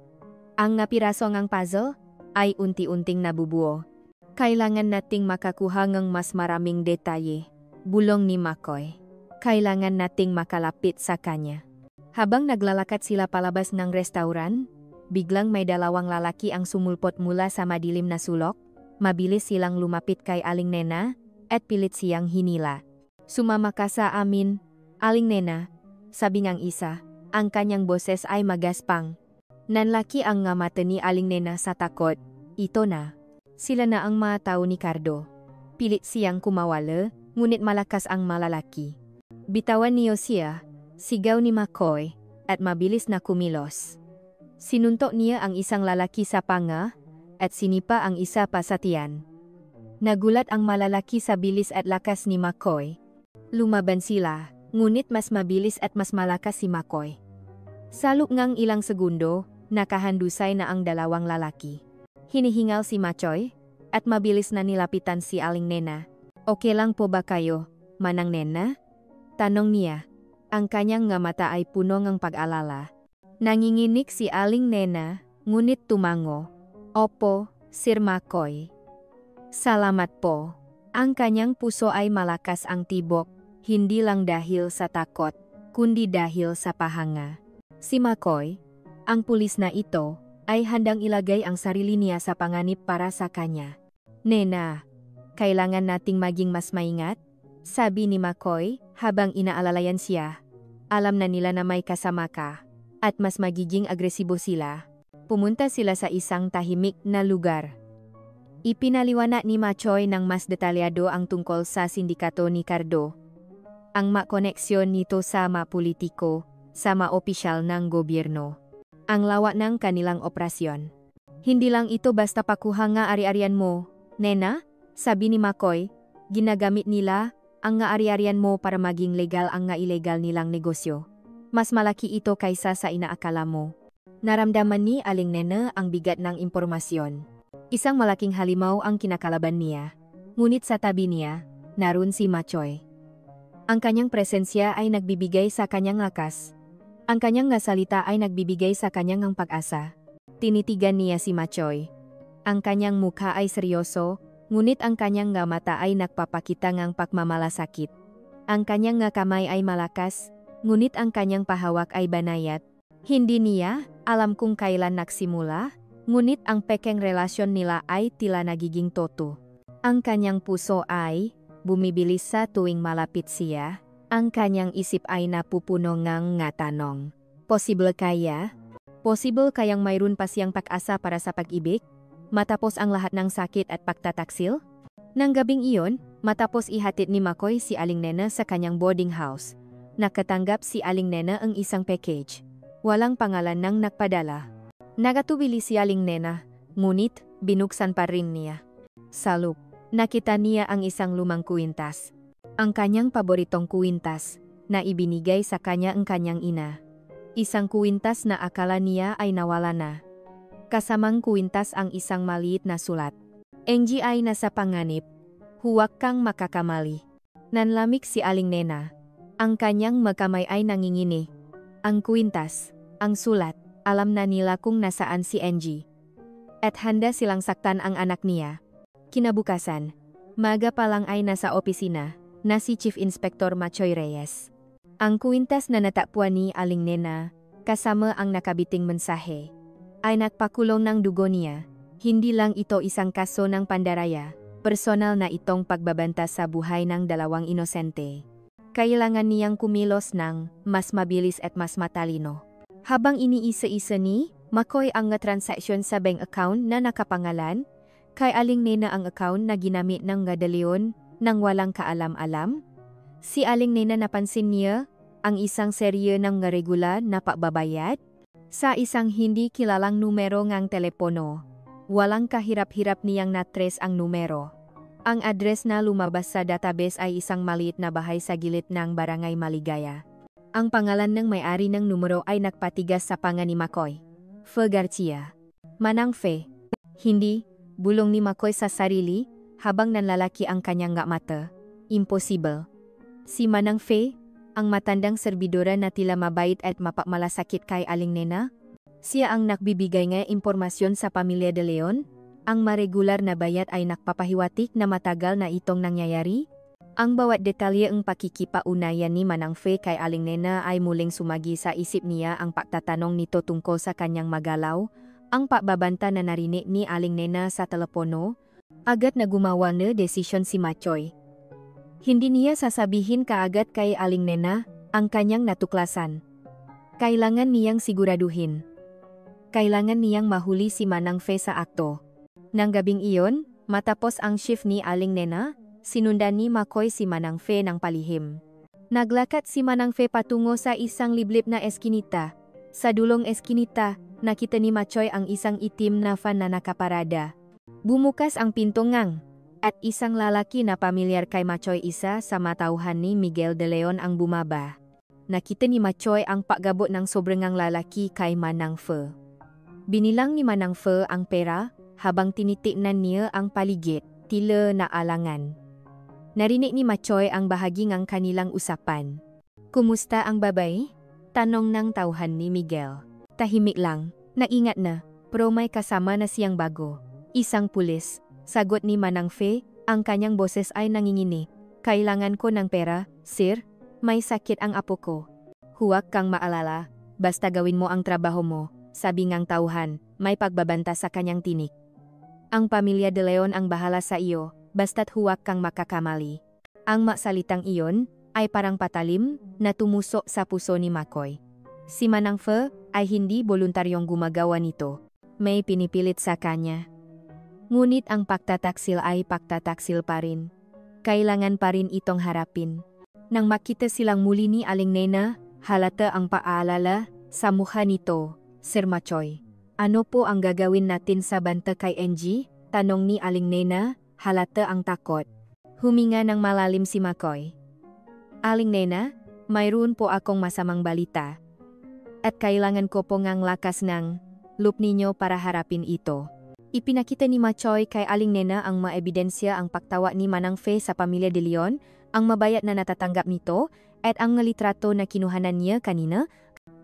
Ang napiraso ngang puzzle ay unti-unting nabubuo. Kailangan nating makakuha ng mas maraming detalye, bulong ni McCoy. Kailangan nating makalapit sa kanya. Habang naglalakad sila palabas ng restaurant, biglang may dalawang lalaki ang sumulpot mula sa madilim na sulok. Mabilis silang lumapit kay Aling Nena, at pilit siyang hinila. Sumama ka sa amin, Aling Nena, sabi ng isa, ang kanyang boses ay magaspang. Nanlaki ang nga mata ni Aling Nena sa takot. Ito na. Sila na ang mga tao ni Cardo. Pilit siyang kumawala, ngunit malakas ang malalaki. Bitawan niyo siya, sigaw ni McCoy, at mabilis na kumilos. Sinuntok niya ang isang lalaki sa panga, at sinipa ang isa pa sa tiyan. Nagulat ang malalaki sa bilis at lakas ni McCoy. Lumaban sila, ngunit mas mabilis at mas malakas si McCoy. Sa loob ng ilang segundo, nakahandusay na ang dalawang lalaki. Hinihingal si McCoy, at mabilis na nilapitan si Aling Nena. Okay lang po ba kayo, Manang Nena? Tanong niya. Ang kanyang nga mata ay puno ng pag-alala. Nanginginig si Aling Nena, ngunit tumango. Opo, Sir McCoy. Salamat po. Ang kanyang puso ay malakas ang tibok, hindi lang dahil sa takot, kundi dahil sa pahanga. Si McCoy, ang pulis na ito, ay handang ilagay ang sarili niya sa panganib para sa kanya. Nena, kailangan nating maging mas maingat, sabi ni McCoy habang inaalalayan siya. Alam na nila na may kasama ka, at mas magiging agresibo sila. Pumunta sila sa isang tahimik na lugar. Ipinaliwanag ni Machoy ng mas detalyado ang tungkol sa sindikato ni Cardo. Ang makoneksyon nito sa mga politiko, sa mga opisyal ng gobyerno. Ang lawak ng kanilang operasyon. Hindi lang ito basta pakuha nga ari-arian mo, Nena, sabi ni McCoy, ginagamit nila ang nga ari-arian mo para maging legal ang nga illegal nilang negosyo. Mas malaki ito kaysa sa inaakala mo. Naramdaman ni Aling Nena ang bigat ng impormasyon. Isang malaking halimaw ang kinakalaban niya. Ngunit sa tabi niya, naroon si Machoy. Ang kanyang presensya ay nagbibigay sa kanyang lakas. Ang kanyang salita ay nagbibigay sa kanyang ang pag-asa. Tinitigan niya si Machoy. Ang kanyang mukha ay seryoso, ngunit ang kanyang mata ay nagpapakita ng pagmamalasakit. Ang kanyang kamay ay malakas, ngunit ang kanyang pahawak ay banayad. Hindi niya alam kung kailan nagsimula, ngunit ang pekeng relasyon nila ay tila nagiging totoo. Ang kanyang puso ay bumibilis sa tuwing malapit siya. Ang kanyang isip ay napupuno ng tanong. Posible kaya? Posible kayang mayroon pa siyang pag-asa para sa pag-ibig? Matapos ang lahat ng sakit at pagtataksil? Nang gabing iyon, matapos ihatid ni Makoy si Aling Nena sa kanyang boarding house, nakatanggap si Aling Nena ang isang package. Walang pangalan ng nagpadala. Nagatubili si Aling Nena, ngunit binuksan pa rin niya. Sa loob, nakita niya ang isang lumang kwintas. Ang kanyang paboritong kwintas, na ibinigay sa kanya ang kanyang ina. Isang kwintas na akala niya ay nawala na. Kasamang kwintas ang isang maliit na sulat. Angie ay nasa panganib. Huwag kang makakamali. Nanlamig si Aling Nena. Ang kanyang magkamay ay nangingini. Ang kwintas, ang sulat, alam na nila kung nasaan si Angie. At handa silang saktan ang anak niya. Kinabukasan, maga pa lang ay nasa opisina na si Chief Inspector Machoy Reyes. Ang kwintas na natagpuan ni Aling Nena, kasama ang nakabiting mensahe, ay nagpakulong ng dugo niya. Hindi lang ito isang kaso ng pandaraya, personal na itong pagbabanta sa buhay ng dalawang inosente. Kailangan niyang kumilos ng mas mabilis at mas matalino. Habang iniisa-isa ni Makoy ang transaksyon sa bank account na nakapangalan, kay Aling Nena ang account na ginamit ng De Leon nang walang kaalam-alam, si Aling Nena napansin niya ang isang serye ng regular na pagbabayad sa isang hindi kilalang numero ng telepono. Walang kahirap-hirap niyang natres ang numero. Ang address na lumabas sa database ay isang maliit na bahay sa gilid ng Barangay Maligaya. Ang pangalan ng may-ari ng numero ay nagpatigas sa panga ni Makoy. Fe Garcia. Manang Fe. Hindi, bulong ni Makoy sa sarili, habang nanlalaki ang kanyang mata. Impossible. Si Manang Fe, ang matandang serbidora na tila mabait at mapakmalasakit kay Aling Nena, siya ang nagbibigay ng impormasyon sa pamilya De Leon. Ang maregular na bayad ay nagpapahiwatig na matagal na itong nangyayari. Ang bawat detalye ng pakikipaunayan ni Manang Fe kay Aling Nena ay muling sumagi sa isip niya. Ang pagtatanong nito tungkol sa kanyang magalaw, ang pagbabanta na narinig ni Aling Nena sa telepono, agad na gumawa na desisyon si Machoy. Hindi niya sasabihin kaagad kay Aling Nena ang kanyang natuklasan. Kailangan niyang siguraduhin. Kailangan niyang mahuli si Manang Fe sa akto. Nang gabing iyon, matapos ang shift ni Aling Nena, sinundan ni Makoy si Manang Fe ng palihim. Naglakad si Manang Fe patungo sa isang liblib na eskinita. Sa dulong eskinita, nakita ni Machoy ang isang itim na van na nakaparada. Bumukas ang pinto ngang, at isang lalaki na pamilyar kay Machoy, isa sa matauhan ni Miguel De Leon, ang bumaba. Nakita ni Machoy ang paggabot ng sobrangang lalaki kay Manang Fe. Binilang ni Manang Fe ang pera, habang tinitignan niya ang paligid, tila naalangan. Narinig ni Machoy ang bahagi ng kanilang usapan. Kumusta ang babay? Tanong ng tauhan ni Miguel. Tahimik lang, naingat na, pero may kasama na siyang bago. Isang pulis. Sagot ni Manang Fe, ang kanyang boses ay nangingini. Kailangan ko ng pera, sir. May sakit ang apo ko. Huwag kang maalala, basta gawin mo ang trabaho mo, sabi ngang tauhan, may pagbabanta sa kanyang tinik. Ang pamilya De Leon ang bahala sa iyo, basta't huwag kang makakamali. Ang maksalitang iyon ay parang patalim na tumusok sa puso ni Makoy. Si Manang Fe ay hindi voluntaryong gumagawa nito. May pinipilit sa kanya. Ngunit ang pagtataksil ay pagtataksil pa rin. Kailangan pa rin itong harapin. Nang makita silang muli ni Aling Nena, halata ang paalala sa mukha nito. Sir Machoy, ano po ang gagawin natin sa banta kay Angie? Tanong ni Aling Nena, halata ang takot. Huminga ng malalim si Makoy. Aling Nena, mayroon po akong masamang balita. At kailangan ko po ngang lakas ng loob ninyo para harapin ito. Ipinakita ni Machoy kay Aling Nena ang maebidensya ang pagtawa ni Manang Fe sa pamilya de Leon, ang mabayat na natatanggap nito, at ang litrato na kinuhanan niya kanina.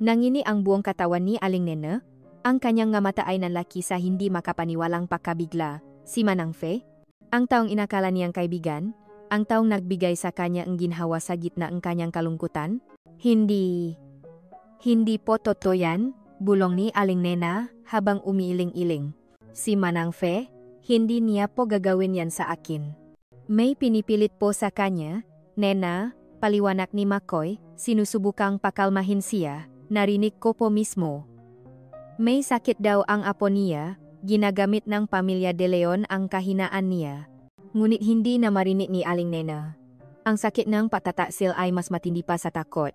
Nangini ang buong katawan ni Aling Nena, ang kanyang mata ay nanlaki sa hindi makapaniwalang pagkabigla, si Manang Fe. Ang taong inakala niyang kaibigan, ang taong nagbigay sa kanya ang ginhawa sa gitna ng kanyang kalungkutan. Hindi po totoo yan, bulong ni Aling Nena habang umiiling-iling. Si Manang Fe, hindi niya po gagawin yan sa akin. May pinipilit po sa kanya, Nena, paliwanag ni McCoy, sinusubukang pakalmahin siya, narinig ko po mismo. May sakit daw ang apo niya, ginagamit ng pamilya de Leon ang kahinaan niya. Ngunit hindi na marinig ni Aling Nena. Ang sakit ng patataksil ay mas matindi pa sa takot.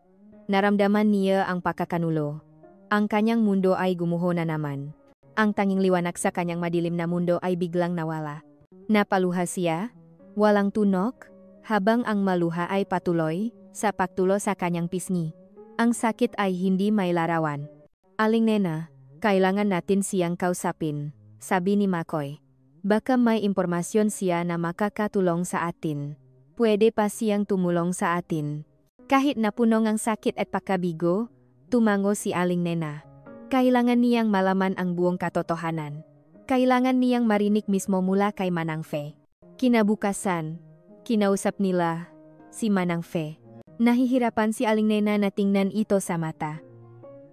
Naramdaman niya ang pagkakanulo. Ang kanyang mundo ay gumuho na naman. Ang tanging liwanag sa kanyang madilim na mundo ay biglang nawala. Napaluha siya, walang tunok, habang ang maluha ay patuloy, sa pagtulo sa kanyang pisngi. Ang sakit ay hindi may larawan. Aling Nena, kailangan natin siyang kausapin, sabi ni McCoy. Baka may impormasyon siya na makakatulong sa atin. Pwede pa siyang tumulong sa atin. Kahit napunong ang sakit at pagkabigo, tumango si Aling Nena. Kailangan niyang malaman ang buong katotohanan. Kailangan niyang marinig mismo mula kay Manang Fe. Kinabukasan, kinausap nila si Manang Fe. Nahihirapan si Aling Nena na tingnan ito sa mata.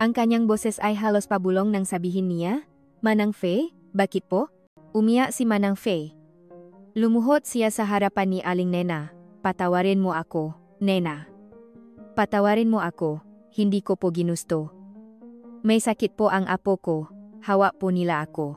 Ang kanyang boses ay halos pabulong nang sabihin niya, Manang Fe, bakit po? Umiyak si Manang Fe. Lumuhod siya sa harapan ni Aling Nena. Patawarin mo ako, Nena. Patawarin mo ako, hindi ko po ginusto. May sakit po ang apo ko, hawa po nila ako.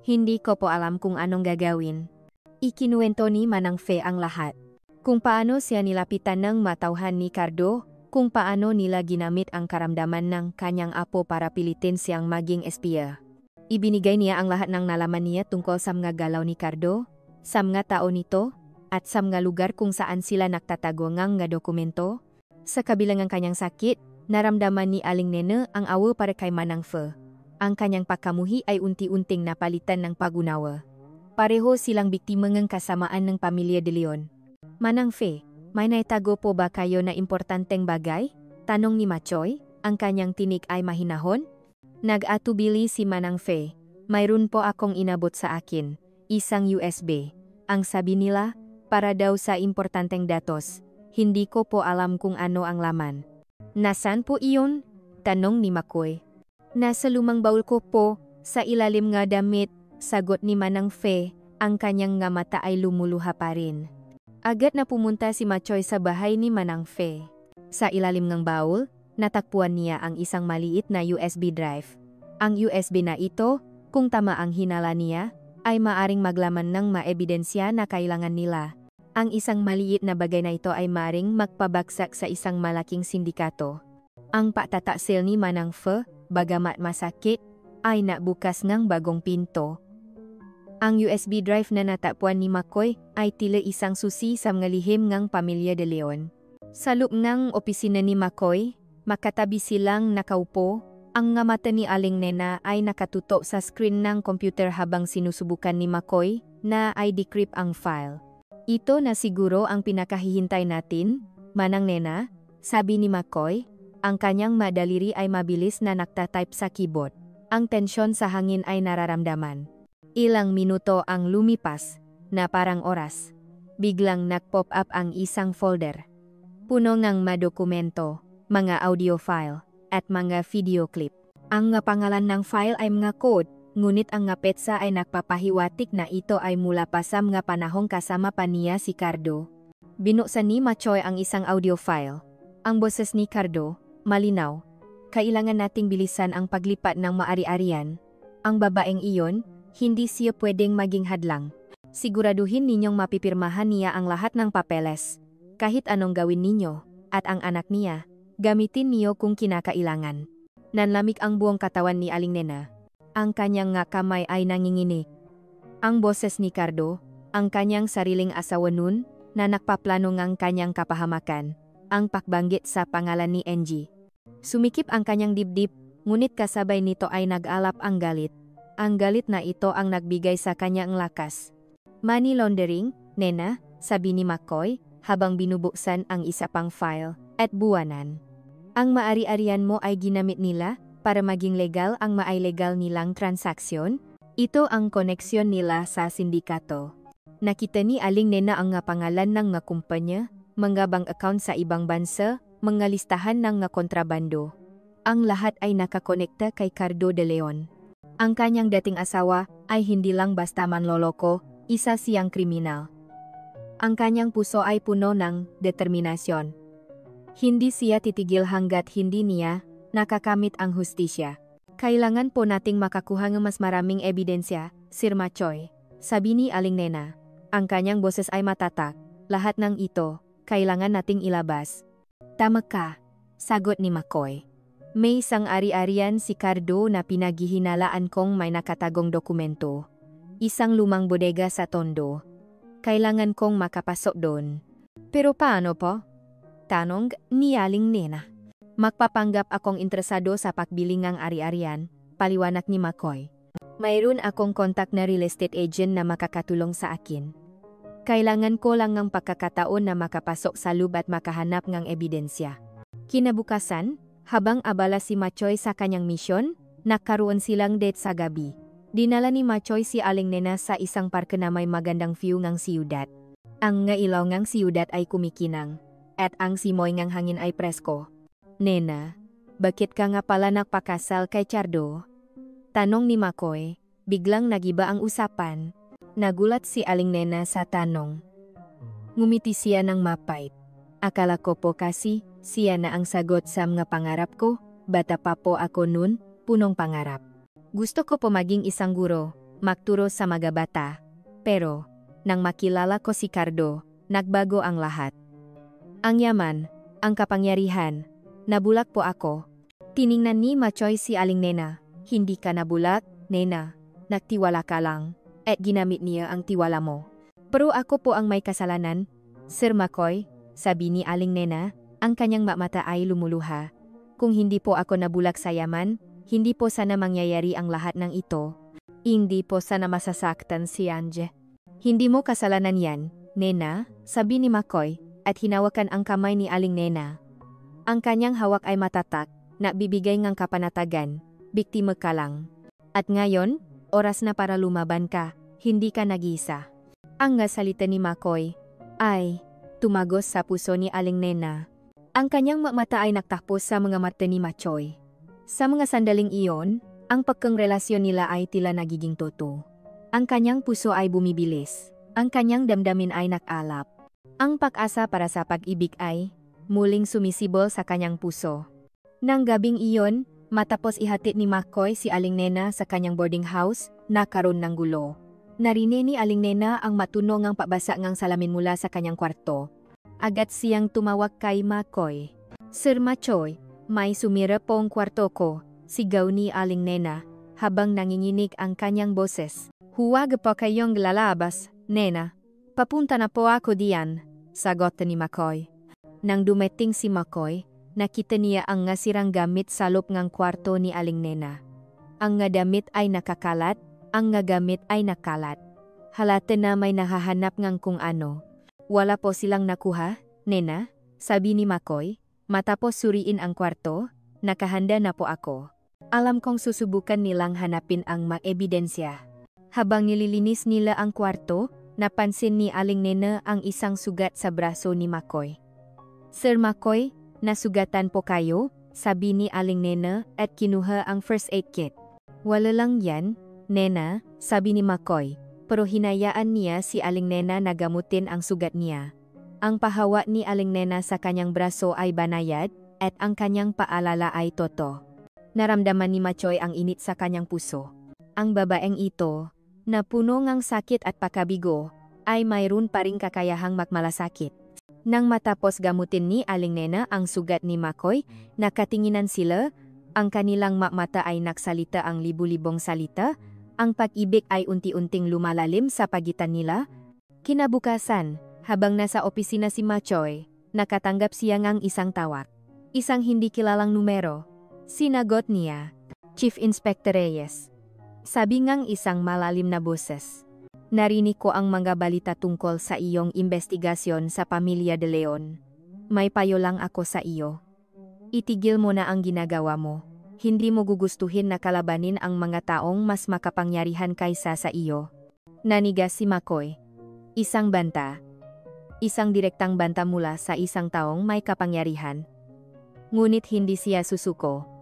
Hindi ko po alam kung anong gagawin. Ikinuwento ni Manang Fe ang lahat. Kung paano siya nilapitan ng matauhan ni Cardo, kung paano nila ginamit ang karamdaman ng kanyang apo para pilitin siyang maging espiya. Ibinigay niya ang lahat ng nalaman niya tungkol sa mga galaw ni Cardo, sa mga tao nito, at sa mga lugar kung saan sila nagtatago ng mga dokumento. Sa kabilang ng kanyang sakit, naramdaman ni Aling Nena ang awa para kay Manang Fe. Ang kanyang pagkamuhi ay unti-unting napalitan ng pag-unawa. Pareho silang biktima ng kasamaan ng pamilya de Leon. Manang Fe, may naitago po ba kayo na importanteng bagay? Tanong ni Machoy, ang kanyang tinig ay mahinahon. Nag-atubili si Manang Fe. Mayroon po akong inabot sa akin, isang USB. Ang sabi nila, para daw sa importanteng datos. Hindi ko po alam kung ano ang laman. Nasaan po iyon? Tanong ni McCoy. Nasa lumang baul ko po, sa ilalim nga damit, sagot ni Manang Fe, ang kanyang nga mata ay lumuluha pa rin. Agad na pumunta si Machoy sa bahay ni Manang Fe. Sa ilalim ng baul, natakpuan niya ang isang maliit na USB drive. Ang USB na ito, kung tama ang hinala niya, ay maaring maglaman ng maebidensya na kailangan nila. Ang isang maliit na bagay na ito ay maaring magpabagsak sa isang malaking sindikato. Ang patataksil ni Manang Fe, bagamat masakit, ay nabukas ng bagong pinto. Ang USB drive na natagpuan ni McCoy ay tila isang susi sa mga lihim ng pamilya de Leon. Sa loob ng opisina ni McCoy, makatabi silang nakaupo, ang nga mata ni Aling Nena ay nakatutok sa screen ng computer habang sinusubukan ni McCoy na i-decrypt ang file. Ito na siguro ang pinakahihintay natin, Manang Nena, sabi ni McCoy. Ang kanyang madaliri ay mabilis na naktatype sa keyboard. Ang tensyon sa hangin ay nararamdaman. Ilang minuto ang lumipas, na parang oras. Biglang nag-pop up ang isang folder. Puno ng mga dokumento, mga audio file, at mga video clip. Ang nga pangalan ng file ay mga code, ngunit ang nga petsa ay nagpapahiwatig na ito ay mula pa sa mga panahong kasama pa niya si Cardo. Binuksan ni Machoy ang isang audio file. Ang boses ni Cardo, malinaw. Kailangan nating bilisan ang paglipat ng maari-arian. Ang babaeng iyon, hindi siya pwedeng maging hadlang. Siguraduhin ninyong mapipirmahan niya ang lahat ng papeles. Kahit anong gawin ninyo, at ang anak niya, gamitin niyo kung kinakailangan. Nanlamig ang buong katawan ni Aling Nena. Ang kanyang nga kamay ay nanginginig. Ang boses ni Cardo, ang kanyang sariling asawa nun, na nakpaplano ngang kanyang kapahamakan, ang pakbanggit sa pangalan ni NG. Sumikip ang kanyang dibdib, Ngunit kasabay nito ay nag-alap ang galit. Ang galit na ito ang nagbigay sa kanya ng lakas. Money laundering, Nena, sabi ni McCoy, habang binubuksan ang isa pang file, at buwanan. Ang maari-arian mo ay ginamit nila para maging legal ang maay-legal nilang transaksyon. Ito ang koneksyon nila sa sindikato. Nakita ni Aling Nena ang nga pangalan ng nga kumpanya, mga bank account sa ibang bansa, mga listahan ng nga kontrabando. Ang lahat ay nakakonekta kay Cardo de Leon. Ang kanyang dating asawa ay hindi lang basta manloloko, isa siyang kriminal. Ang kanyang puso ay puno ng determinasyon. Hindi siya titigil hanggat hindi niya nakakamit ang hustisya. Kailangan po nating makakuha ng mas maraming ebidensya, Sir Machoy, sabi ni Aling Nena. Ang kanyang boses ay matatak. Lahat ng ito, kailangan nating ilabas. Tama ka, sagot ni McCoy. May isang ari-arian si Cardo na pinaghihinalaan kong may nakatagong dokumento. Isang lumang bodega sa Tondo. Kailangan kong makapasok doon. Pero paano po? Tanong ni Aling Nena. Magpapanggap akong interesado sa pagbilingang ari-arian, paliwanag ni McCoy. Mayroon akong kontak na real estate agent na makakatulong sa akin. Kailangan ko lang ng pagkakataon na makapasok sa loob at makahanap ng ebidensya. Kinabukasan, habang abala si McCoy sa kanyang misyon, nagkaroon silang date sa gabi. Dinala ni McCoy si Aling Nena sa isang parke na may magandang view ng siyudad. Ang nga ilaw ng siyudad ay kumikinang, at ang simoy ng hangin ay presko. Nena, bakit ka nga pala nagpakasal kay Cardo? Tanong ni McCoy, biglang nagiba ang usapan. Nagulat si Aling Nena sa tanong. Ngumiti siya ng mapait. Akala ko po kasi, siya na ang sagot sa mga pangarap ko, bata pa po ako nun, punong pangarap. Gusto ko po maging isang guro, magturo sa mga bata. Pero, nang makilala ko si Cardo, nagbago ang lahat. Ang yaman, ang kapangyarihan, nabulak po ako. Tiningnan ni McCoy si Aling Nena. Hindi ka nabulak, Nena. Nagtiwala ka lang. At ginamit niya ang tiwala mo. Pero ako po ang may kasalanan. Sir McCoy, sabi ni Aling Nena, ang kanyang mata ay lumuluha. Kung hindi po ako nabulak sa yaman, hindi po sana mangyayari ang lahat ng ito. Hindi po sana masasaktan si Anje. Hindi mo kasalanan yan, Nena, sabi ni McCoy, at hinawakan ang kamay ni Aling Nena. Ang kanyang hawak ay matatak, nagbibigay ng kapanatagan, biktima ka lang. At ngayon, oras na para lumaban ka, hindi ka nag-isa. Ang nga salita ni McCoy ay tumagos sa puso ni Aling Nena. Ang kanyang mata ay nagtakpo sa mga mata ni McCoy. Sa mga sandaling iyon, ang pagkang relasyon nila ay tila nagiging totoo. Ang kanyang puso ay bumibilis. Ang kanyang damdamin ay nakalap. Ang pag-asa para sa pag-ibig ay muling sumisibol sa kanyang puso. Nang gabing iyon, matapos ihatid ni McCoy si Aling Nena sa kanyang boarding house, nagkaroon ng gulo. Narinig ni Aling Nena ang matunong ang pabasa ng salamin mula sa kanyang kwarto. Agad siyang tumawag kay McCoy. Sir McCoy, may sumira pong kwarto ko, sigaw ni Aling Nena, habang nanginginig ang kanyang boses. Huwag pa kayong lalabas, Nena. Papunta na po ako diyan, sagot ni McCoy. Nang dumating si McCoy, nakita niya ang nasirang gamit sa loob ng kwarto ni Aling Nena. Ang nga damit ay nakakalat, ang nga gamit ay nakalat. Halata na may nahahanap ng kung ano. Wala po silang nakuha, Nena, sabi ni McCoy. Matapos suriin ang kwarto, nakahanda na po ako. Alam kong susubukan nilang hanapin ang mga ebidensya. Habang nililinis nila ang kwarto, napansin ni Aling Nena ang isang sugat sa braso ni McCoy. Sir McCoy, nasugatan po kayo, sabi ni Aling Nena at kinuha ang first aid kit. Wala lang yan, Nena, sabi ni McCoy, pero hinayaan niya si Aling Nena na gamutin ang sugat niya. Ang pahawa ni Aling Nena sa kanyang braso ay banayad, at ang kanyang paalala ay toto. Naramdaman ni McCoy ang init sa kanyang puso. Ang babaeng ito, na puno ng sakit at pakabigo, ay mayroon pa ring kakayahang magmalasakit. Nang matapos gamutin ni Aling Nena ang sugat ni McCoy, nakatinginan sila, ang kanilang mata ay nagsalita ang libu-libong salita, ang pag-ibig ay unti-unting lumalalim sa pagitan nila. Kinabukasan, habang nasa opisina si McCoy, nakatanggap siya ng isang tawag. Isang hindi kilalang numero. Sinagot niya, Chief Inspector Reyes. Sabi ngang isang malalim na boses. Narinig ko ang mga balita tungkol sa iyong investigasyon sa pamilya De Leon. May payo lang ako sa iyo. Itigil mo na ang ginagawa mo. Hindi mo gugustuhin na kalabanin ang mga taong mas makapangyarihan kaysa sa iyo. Nanigas si McCoy. Isang banta. Isang direktang banta mula sa isang taong may kapangyarihan. Ngunit hindi siya susuko.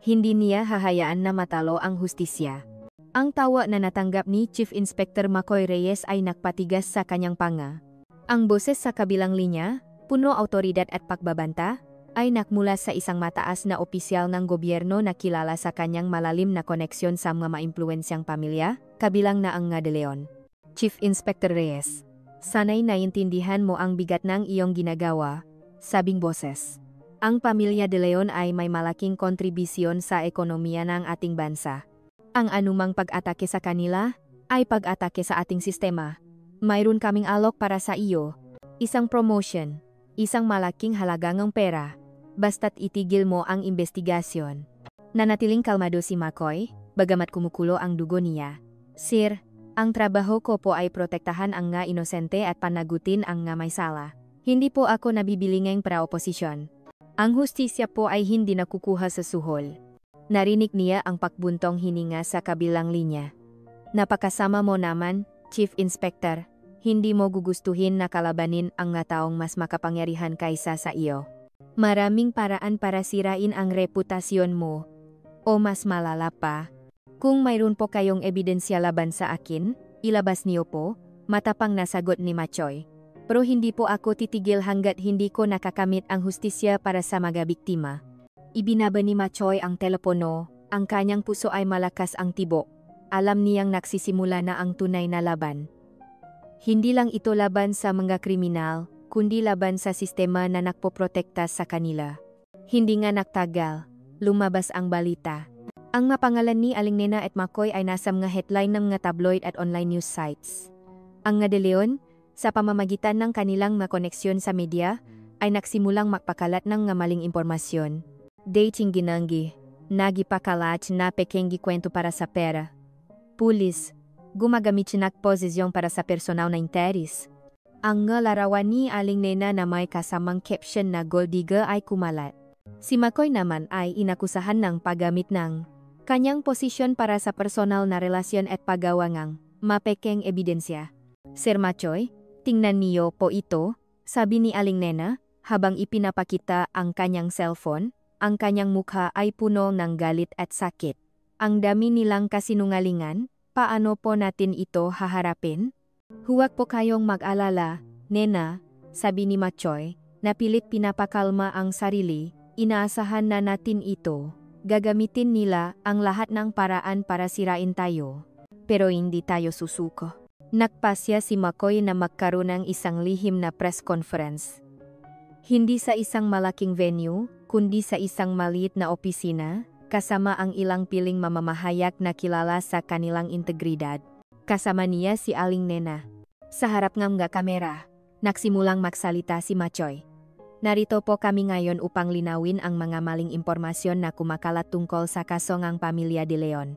Hindi niya hahayaan na matalo ang hustisya. Ang tawa na natanggap ni Chief Inspector McCoy Reyes ay nagpatigas sa kanyang panga. Ang boses sa kabilang linya, puno autoridad at pagbabanta, ay nakmula sa isang mataas na opisyal ng gobyerno na kilala sa kanyang malalim na koneksyon sa mga maimpluwensyang pamilya, kabilang na ang De Leon. Chief Inspector Reyes, sana'y naiintindihan mo ang bigat ng iyong ginagawa, sabing boses. Ang pamilya De Leon ay may malaking kontribisyon sa ekonomiya ng ating bansa. Ang anumang pag-atake sa kanila ay pag-atake sa ating sistema. Mayroon kaming alok para sa iyo. Isang promotion, isang malaking halagang pera. Basta't itigil mo ang investigasyon. Nanatiling kalmado si McCoy, bagamat kumukulo ang dugo niya. Sir, ang trabaho ko po ay protektahan ang nga inosente at panagutin ang nga may sala. Hindi po ako nabibilingeng para oposisyon. Ang hustisya po ay hindi nakukuha sa suhol. Narinig niya ang pakbuntong hininga sa kabilang linya. Napakasama mo naman, Chief Inspector. Hindi mo gugustuhin na kalabanin ang nga taong mas makapangyarihan kaysa sa iyo. Maraming paraan para sirain ang reputasyon mo. O mas malala pa, kung mayroon po kayong ebidensya laban sa akin, ilabas niyo po, matapang na sagot ni McCoy. Pero hindi po ako titigil hanggat hindi ko nakakamit ang hustisya para sa mga biktima. Ibinaba ni McCoy ang telepono, ang kanyang puso ay malakas ang tibok. Alam niyang nagsisimula na ang tunay na laban. Hindi lang ito laban sa mga kriminal, kundi laban sa sistema na nagpoprotekta sa kanila. Hindi nga nagtagal, lumabas ang balita. Ang mapangalan ni Aling Nena at McCoy ay nasa mga headline ng mga tabloid at online news sites. Ang De Leon, sa pamamagitan ng kanilang mga koneksyon sa media, ay nagsimulang magpakalat ng mga maling impormasyon. Dating ginanggi, nagipakalat na pekengi kwento para sa pera. Pulis, gumagamit siya ng posisyon para sa personal na interes. Ang larawan ni Aling Nena na may kasamang caption na gold digger ay kumalat. Si McCoy naman ay inakusahan ng paggamit ng kanyang posisyon para sa personal na relasyon at paggawa ng mapekeng ebidensya. Sir McCoy, tingnan niyo po ito, sabi ni Aling Nena, habang ipinapakita ang kanyang cellphone. Ang kanyang mukha ay puno ng galit at sakit. Ang dami nilang kasinungalingan, paano po natin ito haharapin? Huwag po kayong mag-alala, Nena, sabi ni McCoy, na pilit pinapakalma ang sarili, inaasahan na natin ito. Gagamitin nila ang lahat ng paraan para sirain tayo. Pero hindi tayo susuko. Nagpasya si McCoy na magkaroon ng isang lihim na press conference. Hindi sa isang malaking venue, kundi sa isang maliit na opisina, kasama ang ilang piling mamamahayag na kilala sa kanilang integridad. Kasama niya si Aling Nena. Sa harap ng mga kamera, nagsimulang magsalita si McCoy. Narito po kami ngayon upang linawin ang mga maling impormasyon na kumakalat tungkol sa kaso ng pamilya De Leon.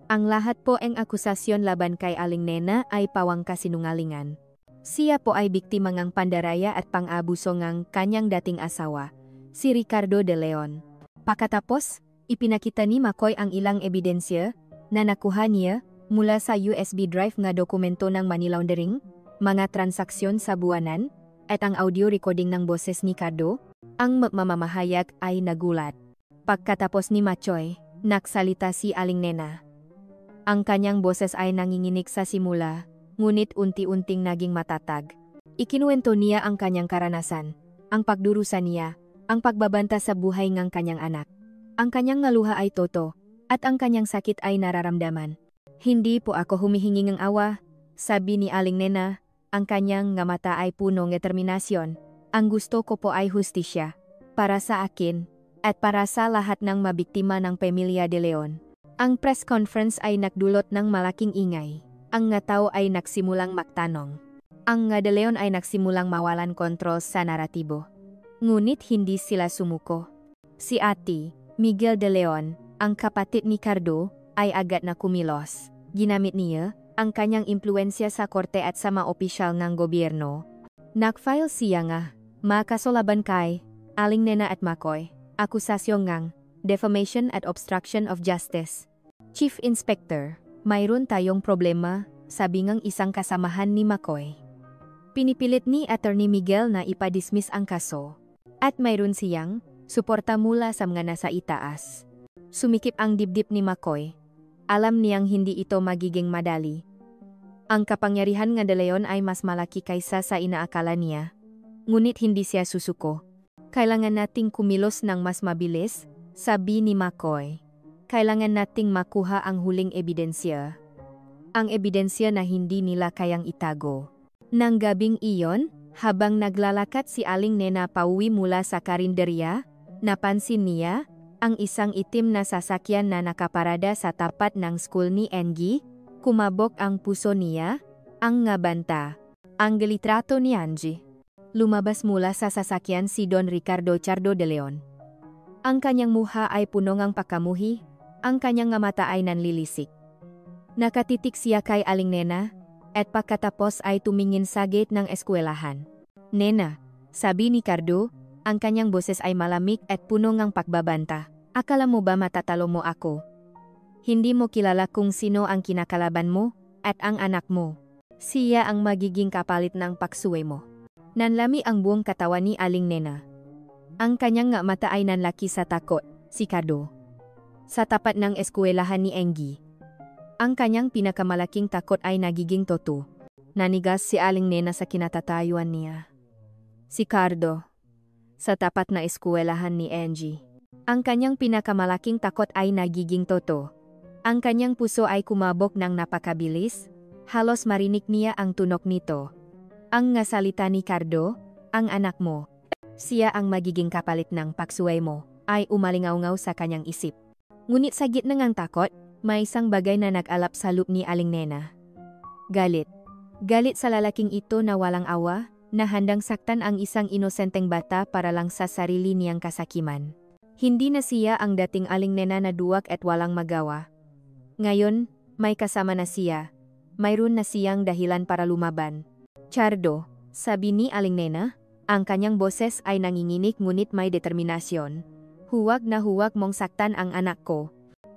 Ang lahat po ang akusasyon laban kay Aling Nena ay pawang kasinungalingan. Siya po ay biktima ng pandaraya at pang-abuso ng kanyang dating asawa, si Ricardo De Leon. Pagkatapos, ipinakita ni McCoy ang ilang ebidensya na nakuha niya mula sa USB drive nga dokumento ng money laundering, mga transaksyon sa buwanan, at ang audio recording ng boses ni Ricardo. Ang mamamahayag ay nagulat. Pagkatapos ni McCoy, nagsalita si Aling Nena. Ang kanyang boses ay nanginginig sa simula, ngunit unti-unting naging matatag. Ikinuwento niya ang kanyang karanasan, ang pagdurusa niya, ang pagbabanta sa buhay ng kanyang anak. Ang kanyang ngaluha ay toto, at ang kanyang sakit ay nararamdaman. Hindi po ako humihingi ng awa, sabi ni Aling Nena, ang kanyang nga mata ay puno ng determinasyon. Ang gusto ko po ay hustisya, para sa akin, at para sa lahat ng mabiktima ng pamilya De Leon. Ang press conference ay nagdulot ng malaking ingay. Ang nga tao ay nagsimulang magtanong. Ang nga De Leon ay nagsimulang mawalan kontrol sa naratibo. Ngunit hindi sila sumuko. Si Ate, Miguel De Leon, ang kapatid ni Cardo, ay agad na kumilos. Ginamit niya ang kanyang impluensya sa korte at sa mga opisyal ng gobyerno. Nag-file siya nga, makasolaban kay Aling Nena at Makoy, akusasyon ngang defamation at obstruction of justice. Chief Inspector, mayroon tayong problema, sabi ngang isang kasamahan ni Makoy. Pinipilit ni Attorney Miguel na ipadismiss ang kaso. At mayroon siyang suporta mula sa mga nasa itaas. Sumikip ang dibdib ni Makoy. Alam niyang hindi ito magiging madali. Ang kapangyarihan nga De Leon ay mas malaki kaysa sa inaakala niya. Ngunit hindi siya susuko. Kailangan nating kumilos ng mas mabilis, sabi ni Makoy. Kailangan nating makuha ang huling ebidensya. Ang ebidensya na hindi nila kayang itago. Nang gabing iyon, habang naglalakad si Aling Nena pauwi mula sa karinderya, napansin niya ang isang itim na sasakyan na nakaparada sa tapat ng school ni Engie. Kumabog ang puso niya, ang ngabanta, ang litrato ni Angie. Lumabas mula sa sasakyan si Don Ricardo Chardo de Leon. Ang kanyang muha ay puno ng pagkamuhi, ang kanyang mata ay nanlilisik. Nakatitik siya kay Aling Nena, at pagkatapos ay tumingin sa gate ng eskwelahan. Nena, sabi ni Cardo, ang kanyang boses ay malamig at puno ng pagbabanta. Akala mo ba matatalo mo ako? Hindi mo kilala kung sino ang kinakalaban mo, at ang anak mo. Siya ang magiging kapalit ng paksuwe mo. Nanlami ang buong katawan ni Aling Nena. Ang kanyang mata ay nanlaki sa takot, si Cardo. Sa tapat ng eskwelahan ni Engie. Ang kanyang pinakamalaking takot ay nagiging totoo. Nanigas si Aling Nena sa kinatatayuan niya. Si Cardo. Sa tapat na eskwelahan ni Engie. Ang kanyang pinakamalaking takot ay nagiging totoo. Ang kanyang puso ay kumabog ng napakabilis. Halos marinig niya ang tunog nito. Ang ngasalita ni Cardo, ang anak mo. Siya ang magiging kapalit ng paksuway mo, ay umalingaw-ngaw sa kanyang isip. Ngunit sa gitna ng takot, may isang bagay na nag-alap sa loob ni Aling Nena. Galit. Galit sa lalaking ito na walang awa, na handang saktan ang isang inosenteng bata para lang sa sarili niyang kasakiman. Hindi na siya ang dating Aling Nena na duwag at walang magawa. Ngayon, may kasama na siya. Mayroon na siyang dahilan para lumaban. Chardo, sabi ni Aling Nena, ang kanyang boses ay nanginginig ngunit may determinasyon. Huwag na huwag mong saktan ang anak ko.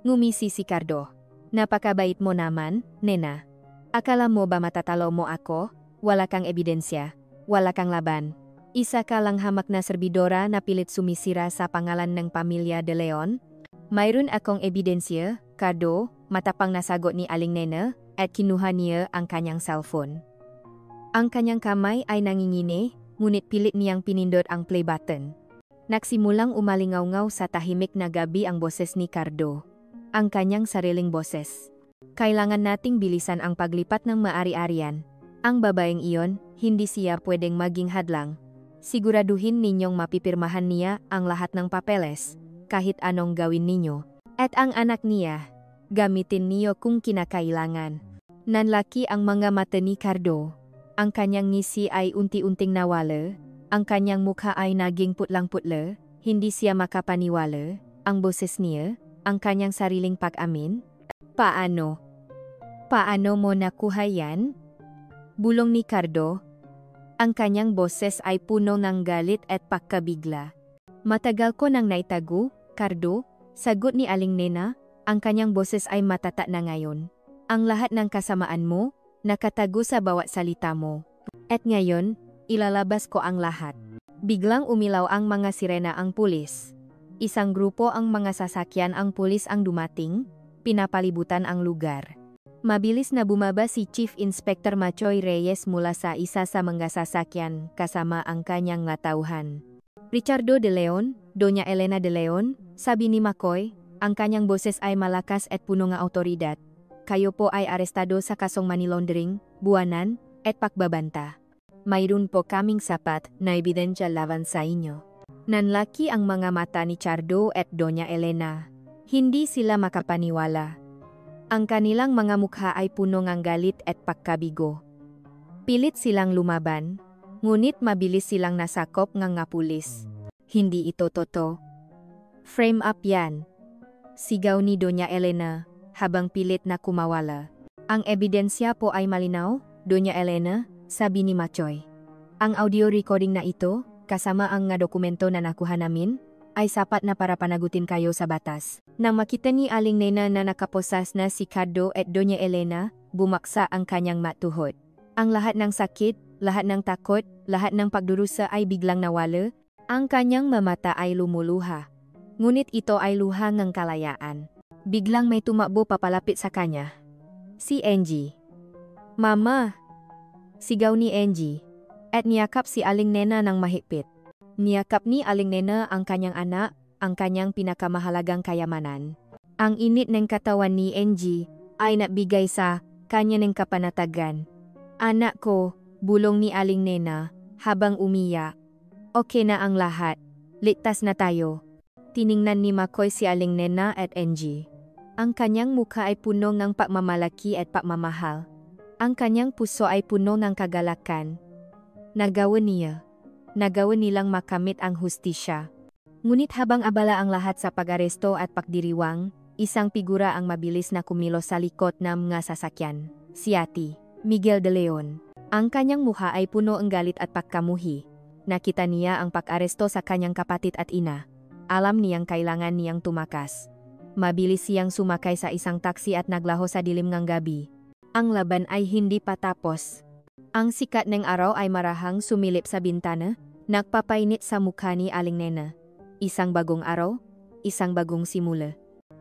Ngumisi si Cardo. Napakabait mo naman, Nena. Akala mo ba matatalo mo ako? Wala kang ebidensya. Wala kang laban. Isa ka lang hamak na serbidora na pilit sumisira sa pangalan ng pamilya De Leon? Mayroon akong ebidensya, Cardo, matapang na sagot ni Aling Nena, at kinuha niya ang kanyang cellphone. Ang kanyang kamay ay nangingini, ngunit pilit niyang pinindot ang play button. Nagsimulang umalingaw-ngaw sa tahimik na gabi ang boses ni Cardo. Ang kanyang sariling boses. Kailangan nating bilisan ang paglipat ng maari-arian. Ang babaeng iyon, hindi siya pwedeng maging hadlang. Siguraduhin ninyong mapipirmahan niya ang lahat ng papeles, kahit anong gawin ninyo. At ang anak niya, gamitin niyo kung kinakailangan. Nanlaki ang mga mata ni Cardo. Ang kanyang ngisi ay unti-unting nawala. Ang kanyang mukha ay naging putlang-putla. Hindi siya makapaniwala. Ang boses niya, ang kanyang sariling pag-amin. Paano? Paano mo nakuha yan? Bulong ni Cardo. Ang kanyang boses ay puno ng galit at pagkabigla. Matagal ko nang naitago, Cardo, sagot ni Aling Nena, ang kanyang boses ay matata na ngayon. Ang lahat ng kasamaan mo, nakatago sa bawat salita mo. At ngayon, ilalabas ko ang lahat. Biglang umilaw ang mga sirena ang pulis. Isang grupo ang mga sasakyan ang pulis ang dumating, pinapalibutan ang lugar. Mabilis na bumaba si Chief Inspector Machoy Reyes mula sa isa sa mga sasakyan kasama ang kanyang tauhan. Ricardo de Leon, Doña Elena de Leon, sabi ni Makoy, ang kanyang boses ay malakas at puno ng autoridad. Kayo po ay arestado sa kasong money laundering, buwanan, at pagbabanta. Mayroon po kaming sapat na ebidensya laban sa inyo. Nanlaki ang mga mata ni Chardo at Doña Elena. Hindi sila makapaniwala. Ang kanilang mga mukha ay puno ng galit at pagkabigo. Pilit silang lumaban, ngunit mabilis silang nasakop ng pulis. Hindi ito totoo. Frame up yan. Sigaw ni Doña Elena, habang pilit na kumawala. Ang ebidensya po ay malinaw, Doña Elena, sabi ni Machoy. Ang audio recording na ito, kasama ang nga dokumento na nakuha namin, ay sapat na para panagutin kayo sa batas. Nang makita ni Aling Nena na nakaposas na si Cardo at Doña Elena, bumaksa ang kanyang matuhod. Ang lahat ng sakit, lahat ng takot, lahat ng pagdurusa ay biglang nawala, ang kanyang mamata ay lumuluha. Ngunit ito ay luha ng kalayaan. Biglang may tumakbo papalapit sa kanya. Si Angie. Mama! Sigaw ni Angie. At niyakap si Aling Nena ng mahigpit. Niyakap ni Aling Nena ang kanyang anak, ang kanyang pinakamahalagang kayamanan. Ang init ng katawan ni Angie ay nabigay sa kanya ng kapanatagan. Anak ko, bulong ni Aling Nena, habang umiyak. Okay na ang lahat. Ligtas na tayo. Tiningnan ni Makoy si Aling Nena at Angie. Ang kanyang mukha ay puno ng pagmamalaki at pagmamahal. Ang kanyang puso ay puno ng kagalakan. Nagawa nilang makamit ang hustisya. Ngunit habang abala ang lahat sa pag-aresto at pagdiriwang, isang figura ang mabilis na kumilos sa likod ng mga sasakyan. Si Ate Miguel de Leon. Ang kanyang mukha ay puno ng galit at pagkamuhi. Nakita niya ang pag-aresto sa kanyang kapatid at ina. Alam niyang kailangan niyang tumakas. Mabilis siyang sumakay sa isang taksi at naglaho sa dilim ng gabi. Ang laban ay hindi pa tapos. Ang sikat ng araw ay marahang sumilip sa bintana, nagpapainit sa mukha ni Aling Nena. Isang bagong araw, isang bagong simula.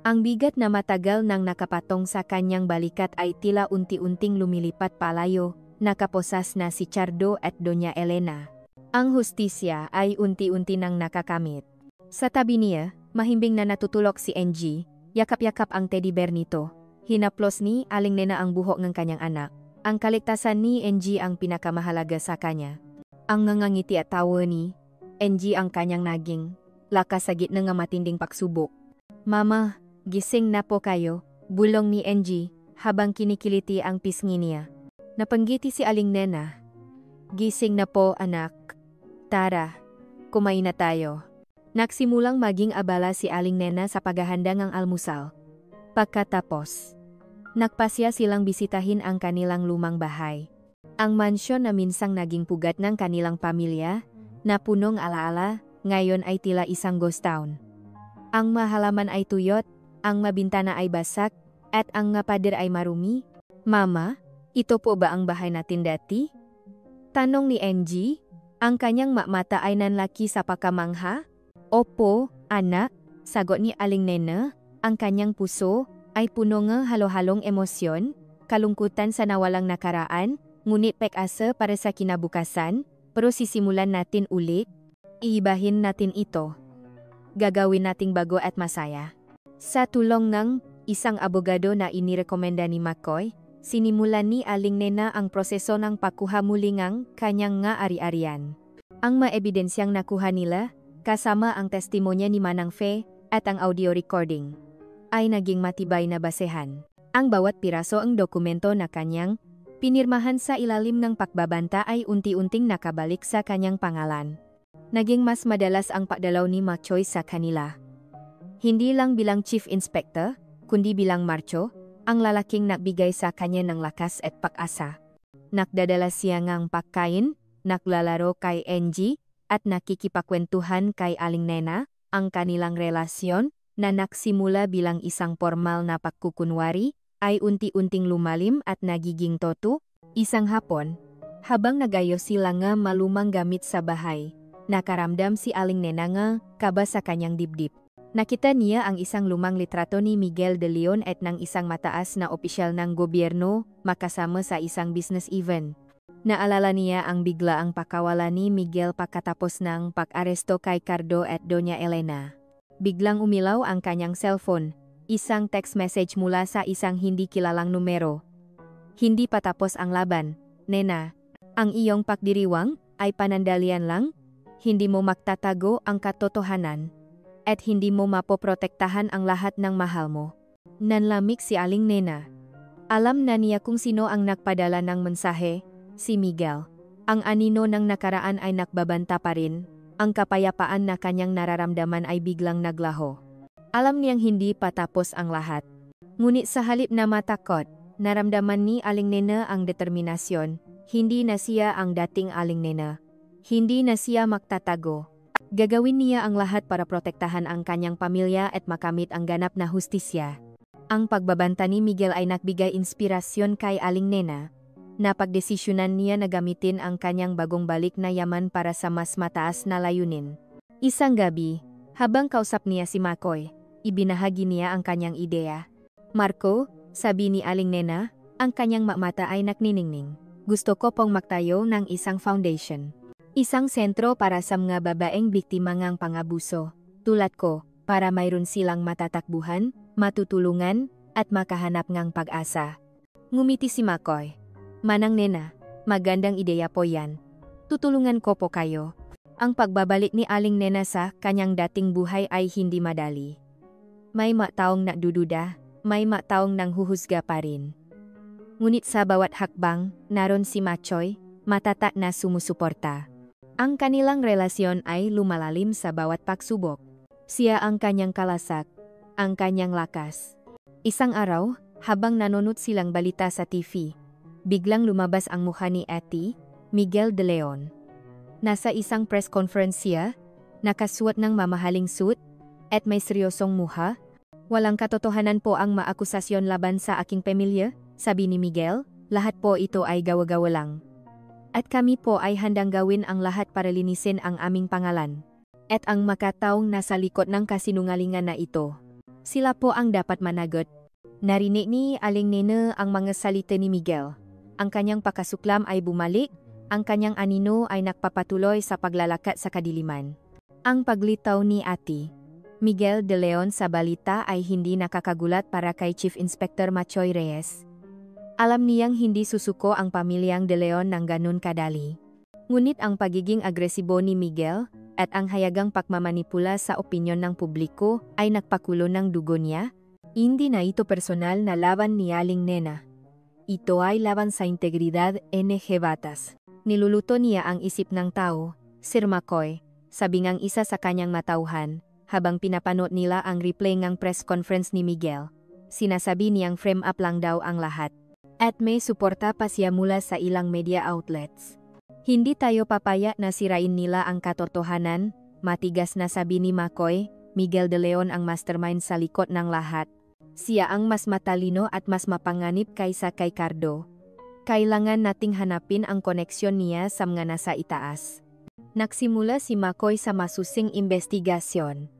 Ang bigat na matagal nang nakapatong sa kanyang balikat ay tila unti-unting lumilipat palayo, nakaposas na si Cardo at Doña Elena. Ang hustisya ay unti-unti nang nakakamit. Sa tabi niya, mahimbing na natutulog si Angie, yakap-yakap ang teddy bear nito. Hinaplos ni Aling Nena ang buhok ng kanyang anak. Ang kaligtasan ni Angie ang pinakamahalaga sa kanya. Ang ngangangiti at tawa ni Angie ang kanyang naging lakas sa gitna ng matinding pagsubok. Mama, gising na po kayo, bulong ni Angie habang kinikiliti ang pisngi niya. Napanggiti si Aling Nena. Gising na po anak. Tara, kumain na tayo. Nagsimulang maging abala si Aling Nena sa paghahanda ng almusal. Pagkatapos, nagpasya silang bisitahin ang kanilang lumang bahay. Ang mansyon na minsang naging pugat ng kanilang pamilya, na punong alaala, ngayon ay tila isang ghost town. Ang mahalaman ay tuyot, ang mabintana ay basak, at ang nga pader ay marumi. Mama, ito po ba ang bahay natin dati? Tanong ni Angie, ang kanyang mata ay nanlaki sa pakamangha. Opo, anak, sagot ni Aling Nena, ang kanyang puso ay puno ng halo-halong emosyon, kalungkutan sa nawalang nakaraan, ngunit pag-asa para sa kinabukasan, pero sisimulan natin ulit, iibahin natin ito. Gagawin nating bago at masaya. Sa tulong ng isang abogado na inirekomenda ni Makoy, sinimulan ni Aling Nena ang proseso ng pagkuha muli ng kanyang nga ari-arian. Ang maebidensyang nakuha nila, kasama ang testimonya ni Manang Fe at ang audio recording, ay naging matibay na basehan. Ang bawat piraso ang dokumento na kanyang pinirmahan sa ilalim ng pagbabanta ay unti-unting nakabalik sa kanyang pangalan. Naging mas madalas ang pagdalaw ni Machoy sa kanila. Hindi lang bilang chief inspector, kundi bilang marcho, ang lalaking nagbigay sa kanya ng lakas at pag-asa. Nakdadala siya ng pagkain, naklalaro kay Angie, at nakikipagkwentuhan kay Aling Nena, ang kanilang relasyon, na nagsimula bilang isang formal na pagkukunwari, ay unti-unting lumalim at nagiging totoo. Isang hapon, habang nagayos sila nga malumang gamit sa bahay, nakaramdam si Aling Nena nga kaba sa kanyang dibdib. Nakita niya ang isang lumang litrato ni Miguel de Leon at ng isang mataas na opisyal ng gobyerno makasama sa isang business event. Naalala niya ang biglaang pakawala ni Miguel pagkatapos ng pag-aresto kay Cardo at Doña Elena. Biglang umilaw ang kanyang cellphone, isang text message mula sa isang hindi kilalang numero. Hindi pa tapos ang laban, Nena. Ang iyong pagdiriwang ay panandalian lang, hindi mo magtatago ang katotohanan, at hindi mo mapoprotektahan ang lahat ng mahal mo. Nanlamig si Aling Nena. Alam na niya kung sino ang nagpadala ng mensahe, si Miguel. Ang anino ng nakaraan ay nakbabanta pa rin, ang kapayapaan na kanyang nararamdaman ay biglang naglaho. Alam niyang hindi pa tapos ang lahat. Ngunit sa halip na matakot, naramdaman ni Aling Nena ang determinasyon. Hindi na siya ang dating Aling Nena. Hindi na siya magtatago. Gagawin niya ang lahat para protektahan ang kanyang pamilya at makamit ang ganap na hustisya. Ang pagbabanta ni Miguel ay nagbigay inspirasyon kay Aling Nena. Napagdesisyonan niya na gamitin ang kanyang bagong balik na yaman para sa mas mataas na layunin. Isang gabi, habang kausap niya si Makoy, ibinahagi niya ang kanyang ideya. Marco, sabi ni Aling Nena, ang kanyang mata ay nakniningning. Gusto ko pong magtayo ng isang foundation. Isang sentro para sa mga babaeng biktima ng pangabuso. Tulad ko, para mayroon silang matatakbuhan, matutulungan, at makahanap ng pag-asa. Ngumiti si Makoy. Manang Nena, magandang ideya po yan. Tutulungan ko po kayo. Ang pagbabalik ni Aling Nena sa kanyang dating buhay ay hindi madali. May taong nagdududa, may taong nanghuhusga pa rin. Ngunit sa bawat hakbang, naroon si Machoy, matatak na sumusuporta. Ang kanilang relasyon ay lumalalim sa bawat pagsubok. Siya ang kanyang kalasak, ang kanyang lakas. Isang araw, habang nanonood silang balita sa TV, biglang lumabas ang mukha ni Ate, Miguel de Leon. Nasa isang press conference siya, nakasuot ng mamahaling suit, at may seryosong mukha. Walang katotohanan po ang maakusasyon laban sa aking pamilya, sabi ni Miguel, lahat po ito ay gawa-gawa lang. At kami po ay handang gawin ang lahat para linisin ang aming pangalan. At ang makataong nasa likod ng kasinungalingan na ito. Sila po ang dapat managot. Narinig ni Aling Nena ang mga salita ni Miguel. Ang kanyang pakasuklam ay bumalik, ang kanyang anino ay nagpapatuloy sa paglalakat sa kadiliman. Ang paglitaw ni Ate Miguel de Leon sa balita ay hindi nakakagulat para kay Chief Inspector Machoy Reyes. Alam niyang hindi susuko ang pamilyang de Leon ng ganun kadali. Ngunit ang pagiging agresibo ni Miguel at ang hayagang pagmamanipula sa opinyon ng publiko ay nagpakulo ng dugo niya. Hindi na ito personal na laban ni Aling Nena. Ito ay laban sa integridad NG Batas. Niluluto niya ang isip ng tao, Sir Makoy, sabi ngang isa sa kanyang matauhan, habang pinapanood nila ang replay ng press conference ni Miguel. Sinasabi niyang frame up lang daw ang lahat. At may suporta pa siya mula sa ilang media outlets. Hindi tayo papaya na sirain nila ang katotohanan, matigas na sabi ni Makoy. Miguel de Leon ang mastermind sa likod ng lahat. Siya ang mas matalino at mas mapanganib kaysa kay Cardo. Kailangan nating hanapin ang koneksyon niya sa mga nasa itaas. Nagsimula si Makoy sa masusing investigasyon.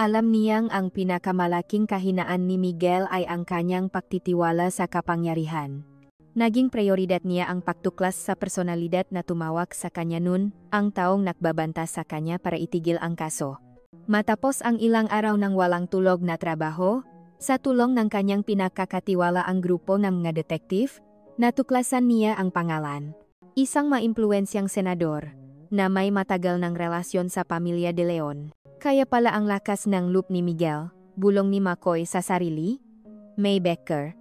Alam niyang ang pinakamalaking kahinaan ni Miguel ay ang kanyang pagtitiwala sa kapangyarihan. Naging prioridad niya ang pagtuklas sa personalidad na tumawag sa kanya nun, ang taong nagbabanta sa kanya para itigil ang kaso. Matapos ang ilang araw ng walang tulog na trabaho, sa tulong ng kanyang pinakakatiwala ang grupo ng mga detektif, natuklasan niya ang pangalan. Isang maimpluwensyang senador, na may matagal ng relasyon sa pamilya de Leon. Kaya pala ang lakas ng loop ni Miguel, bulong ni Makoy sa sarili, May Becker.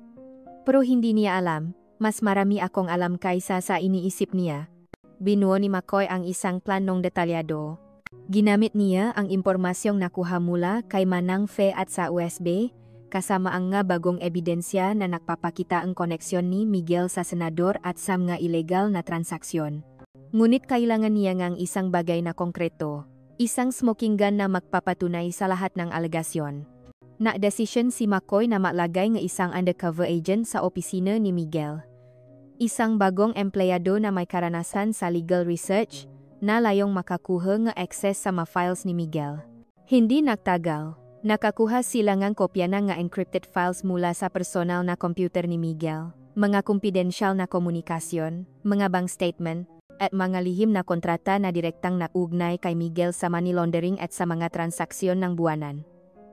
Pero hindi niya alam, mas marami akong alam kaysa sa iniisip niya. Binuo ni Makoy ang isang planong detalyado. Ginamit niya ang impormasyong nakuha mula kay Manang Fe at sa USB, kasama ang nga bagong ebidensya na nagpapakita ang koneksyon ni Miguel sa senador at sa mga ilegal na transaksyon. Ngunit kailangan niya ngang isang bagay na konkreto. Isang smoking gun na magpapatunay sa lahat ng alegasyon. Na-desisyon si Makoy na maglagay ng isang undercover agent sa opisina ni Miguel. Isang bagong empleyado na may karanasan sa legal research, na layong makakuha ng access sa mga files ni Miguel. Hindi nagtagal, nakakuha sila ng kopya ng encrypted files mula sa personal na computer ni Miguel, mga kumpidensyal na komunikasyon, mga bank statement, at mga lihim na kontrata na direktang naugnay kay Miguel sa money laundering at sa mga transaksyon ng buwanan.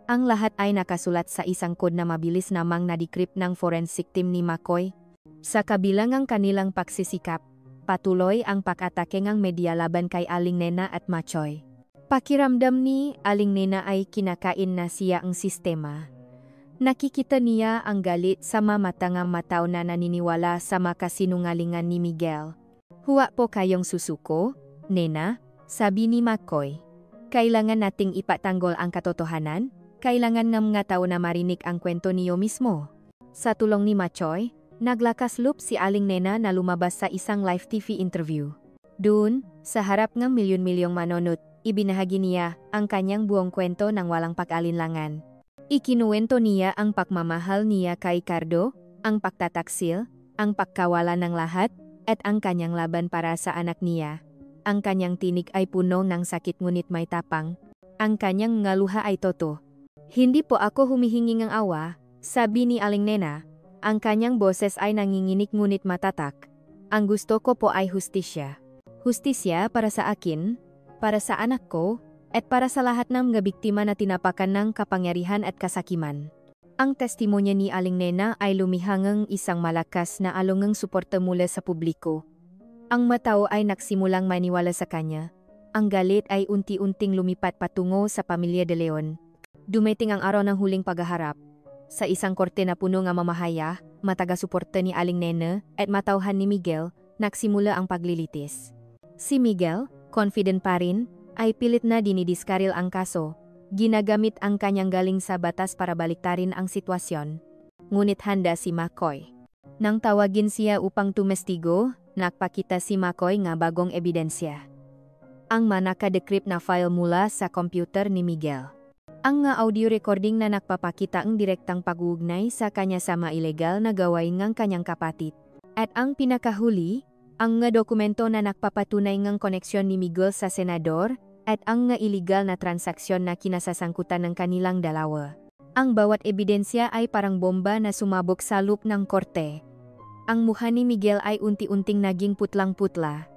Ang lahat ay nakasulat sa isang code na mabilis namang na-decrypt ng forensic team ni Makoy. Sa kabilang ang kanilang pagsisikap, patuloy ang pag-atake ng media laban kay Aling Nena at Machoy. Pakiramdam ni Aling Nena ay kinakain na siya ang sistema. Nakikita niya ang galit sa mamatang mataw na naniniwala sa makasinungalingan ni Miguel. Huwag po kayong susuko, Nena, sabi ni Makoy. Kailangan nating ipatanggol ang katotohanan. Kailangan ng mga tao na marinig ang kwento niyo mismo. Sa tulong ni Machoy, naglakas loob si Aling Nena na lumabas sa isang live TV interview. Doon, sa harap ng milyon-milyong manonood, ibinahagi niya ang kanyang buong kwento ng walang pag-alinlangan. Ikinuwento niya ang pagmamahal niya kay Cardo, ang pagtataksil, ang pagkawala ng lahat, at ang kanyang laban para sa anak niya. Ang kanyang tinig ay puno ng sakit ngunit may tapang. Ang kanyang ngaluha ay totoo. Hindi po ako humihingi ng awa, sabi ni Aling Nena. Ang kanyang boses ay nanginginig ngunit matatak. Ang gusto ko po ay hustisya. Hustisya para sa akin, para sa anak ko, at para sa lahat ng mga biktima na tinapakan ng kapangyarihan at kasakiman. Ang testimonya ni Aling Nena ay lumihangang isang malakas na alungang suporta mula sa publiko. Ang matao ay nagsimulang maniwala sa kanya. Ang galit ay unti-unting lumipat patungo sa pamilya de Leon. Dumating ang araw ng huling paghaharap. Sa isang korte na puno ng mamahaya, mataga-suporta ni Aling Nena at matauhan ni Miguel, nagsimula ang paglilitis. Si Miguel, confident pa rin, ay pilit na dinidiskaril ang kaso. Ginagamit ang kanyang galing sa batas para baliktarin ang sitwasyon. Ngunit handa si McCoy. Nang tawagin siya upang tumestigo, nagpakita si McCoy nga bagong ebidensya. Ang manaka-decrypt na file mula sa computer ni Miguel. Ang nga audio recording na nagpapakita ang direktang pag-uugnay sa kanya sa mailegal na gawain ng kanyang kapatid. At ang pinakahuli, ang nga dokumento na nagpapatunay ng koneksyon ni Miguel sa senador, at ang nga iligal na transaksyon na kinasasangkutan ng kanilang dalawa. Ang bawat ebidensya ay parang bomba na sumabog sa loop ng korte. Ang mukha ni Miguel ay unti-unting naging putlang-putla.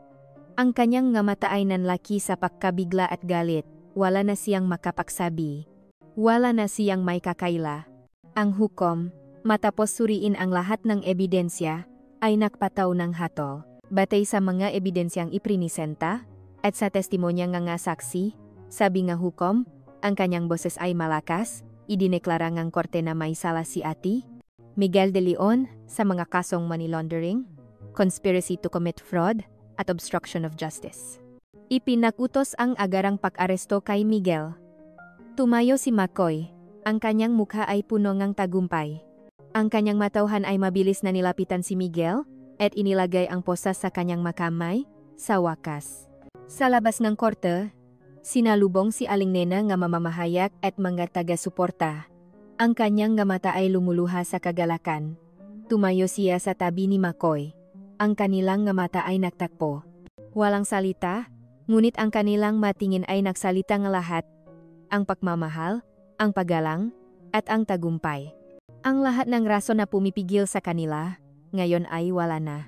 Ang kanyang nga mata ay nanlaki sa pagkabigla at galit. Wala na siyang makapagsabi. Wala na siyang may kakaila. Ang hukom, matapos suriin ang lahat ng ebidensya, ay nagpataw ng hatol. Batay sa mga ebidensyang iprinisenta, at sa testimonya nga saksi, sabi nga hukom, ang kanyang boses ay malakas, idineklara ngang korte na may sala si Ati, Miguel de Leon, sa mga kasong money laundering, conspiracy to commit fraud, at obstruction of justice. Ipinakutos ang agarang pag-aresto kay Miguel. Tumayo si McCoy. Ang kanyang mukha ay puno ng tagumpay. Ang kanyang matauhan ay mabilis na nilapitan si Miguel, at inilagay ang posas sa kanyang makamay, sa wakas. Sa labas ng korte, sinalubong si Aling Nena nga mamamahayag at mga taga-suporta. Ang kanyang nga mata ay lumuluha sa kagalakan. Tumayo siya sa tabi ni McCoy. Ang kanilang nga mata ay nagtakpo. Walang salita, ngunit ang kanilang matingin ay nagsalita ng lahat. Ang pagmamahal, ang paggalang, at ang tagumpay. Ang lahat ng rason na pumipigil sa kanila, ngayon ay wala na.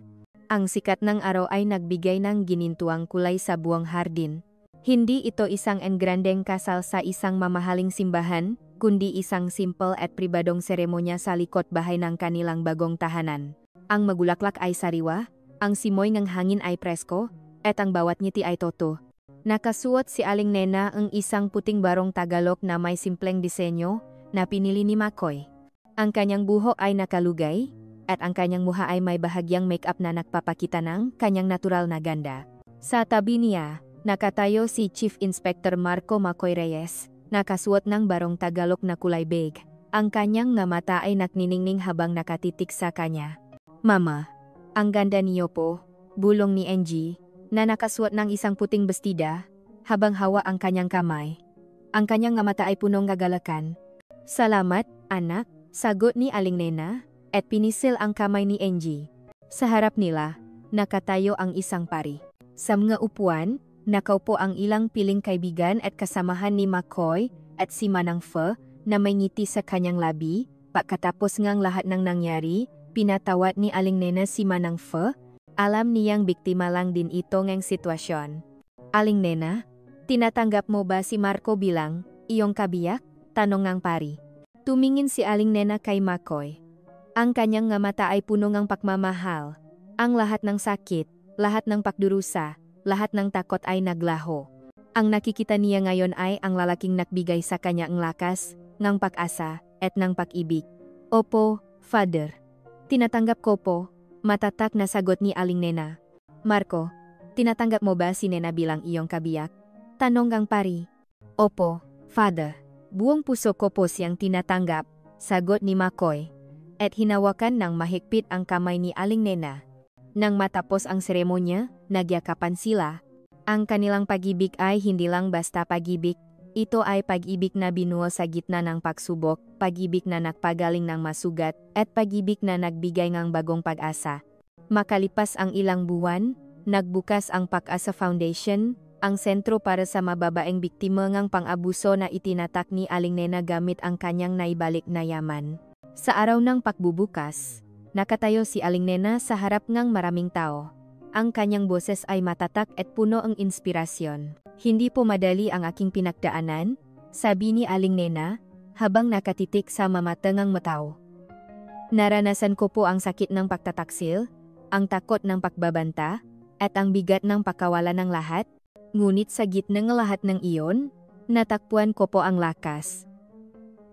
Ang sikat ng araw ay nagbigay ng ginintuang kulay sa buong hardin. Hindi ito isang engrandeng kasal sa isang mamahaling simbahan, kundi isang simple at pribadong seremonya sa likod bahay ng kanilang bagong tahanan. Ang magulaklak ay sariwa, ang simoy ng hangin ay presko, at ang bawat ngiti ay toto. Nakasuot si Aling Nena ang isang puting barong Tagalog na may simpleng disenyo na pinili ni McCoy. Ang kanyang buhok ay nakalugay, at ang kanyang mukha ay may bahagyang make-up na nagpapakita ng kanyang natural na ganda. Sa tabi niya, nakatayo si Chief Inspector Marco McCoy Reyes, nakasuot ng barong Tagalog na kulay beige. Ang kanyang nga mata ay nakniningning habang nakatitik sa kanya. Mama, ang ganda niyo po, bulong ni Angie, na nakasuot ng isang puting bestida, habang hawa ang kanyang kamay. Ang kanyang nga mata ay punong gagalakan. Salamat, anak, sagot ni Aling Nena, at pinisil ang kamay ni Angie. Sa harap nila, nakatayo ang isang pari. Sa mga upuan, nakaupo ang ilang piling kaibigan at kasamahan ni McCoy at si Manang Pho, na may ngiti sa kanyang labi. Pagkatapos ngang lahat ng nangyari, pinatawad ni Aling Nena si Manang Pho. Alam niyang biktima lang din ito ng sitwasyon. Aling Nena, tinatanggap mo ba si Marco bilang iyong kabiyak? Tanong ng pari. Tumingin si Aling Nena kay McCoy. Ang kanyang nga mata ay puno ng pagmamahal. Ang lahat ng sakit, lahat ng pagdurusa, lahat ng takot ay naglaho. Ang nakikita niya ngayon ay ang lalaking nagbigay sa kanya ng lakas, ng pag-asa, at ng pag-ibig. Opo, Father. Tinatanggap ko po. Matatak na sagot ni Aling Nena. Marco, tinatanggap mo ba si Nena bilang iyong kabiyak? Tanong ang pari. Opo, Father. Buong puso ko po siyang tinatanggap, sagot ni McCoy. At hinawakan ng mahigpit ang kamay ni Aling Nena. Nang matapos ang seremonya, nagyakapan sila. Ang kanilang pag-ibig ay hindi lang basta pag-ibig. Ito ay pag-ibig na binuo sa gitna ng pagsubok, pag-ibig na nagpagaling ng masugat, at pag-ibig na nagbigay ng bagong pag-asa. Makalipas ang ilang buwan, nagbukas ang Pag-asa Foundation, ang sentro para sa mababaeng biktima ng pang-abuso na itinatak ni Aling Nena gamit ang kanyang naibalik na yaman. Sa araw ng pagbubukas, nakatayo si Aling Nena sa harap ng maraming tao. Ang kanyang boses ay matatak at puno ang inspirasyon. Hindi po madali ang aking pinagdaanan, sabi ni Aling Nena, habang nakatitik sa mamatangang mataw. Naranasan ko po ang sakit ng pagtataksil, ang takot ng pagbabanta, at ang bigat ng pagkawala ng lahat. Ngunit sa gitna ng lahat ng iyon, natakpuan ko po ang lakas.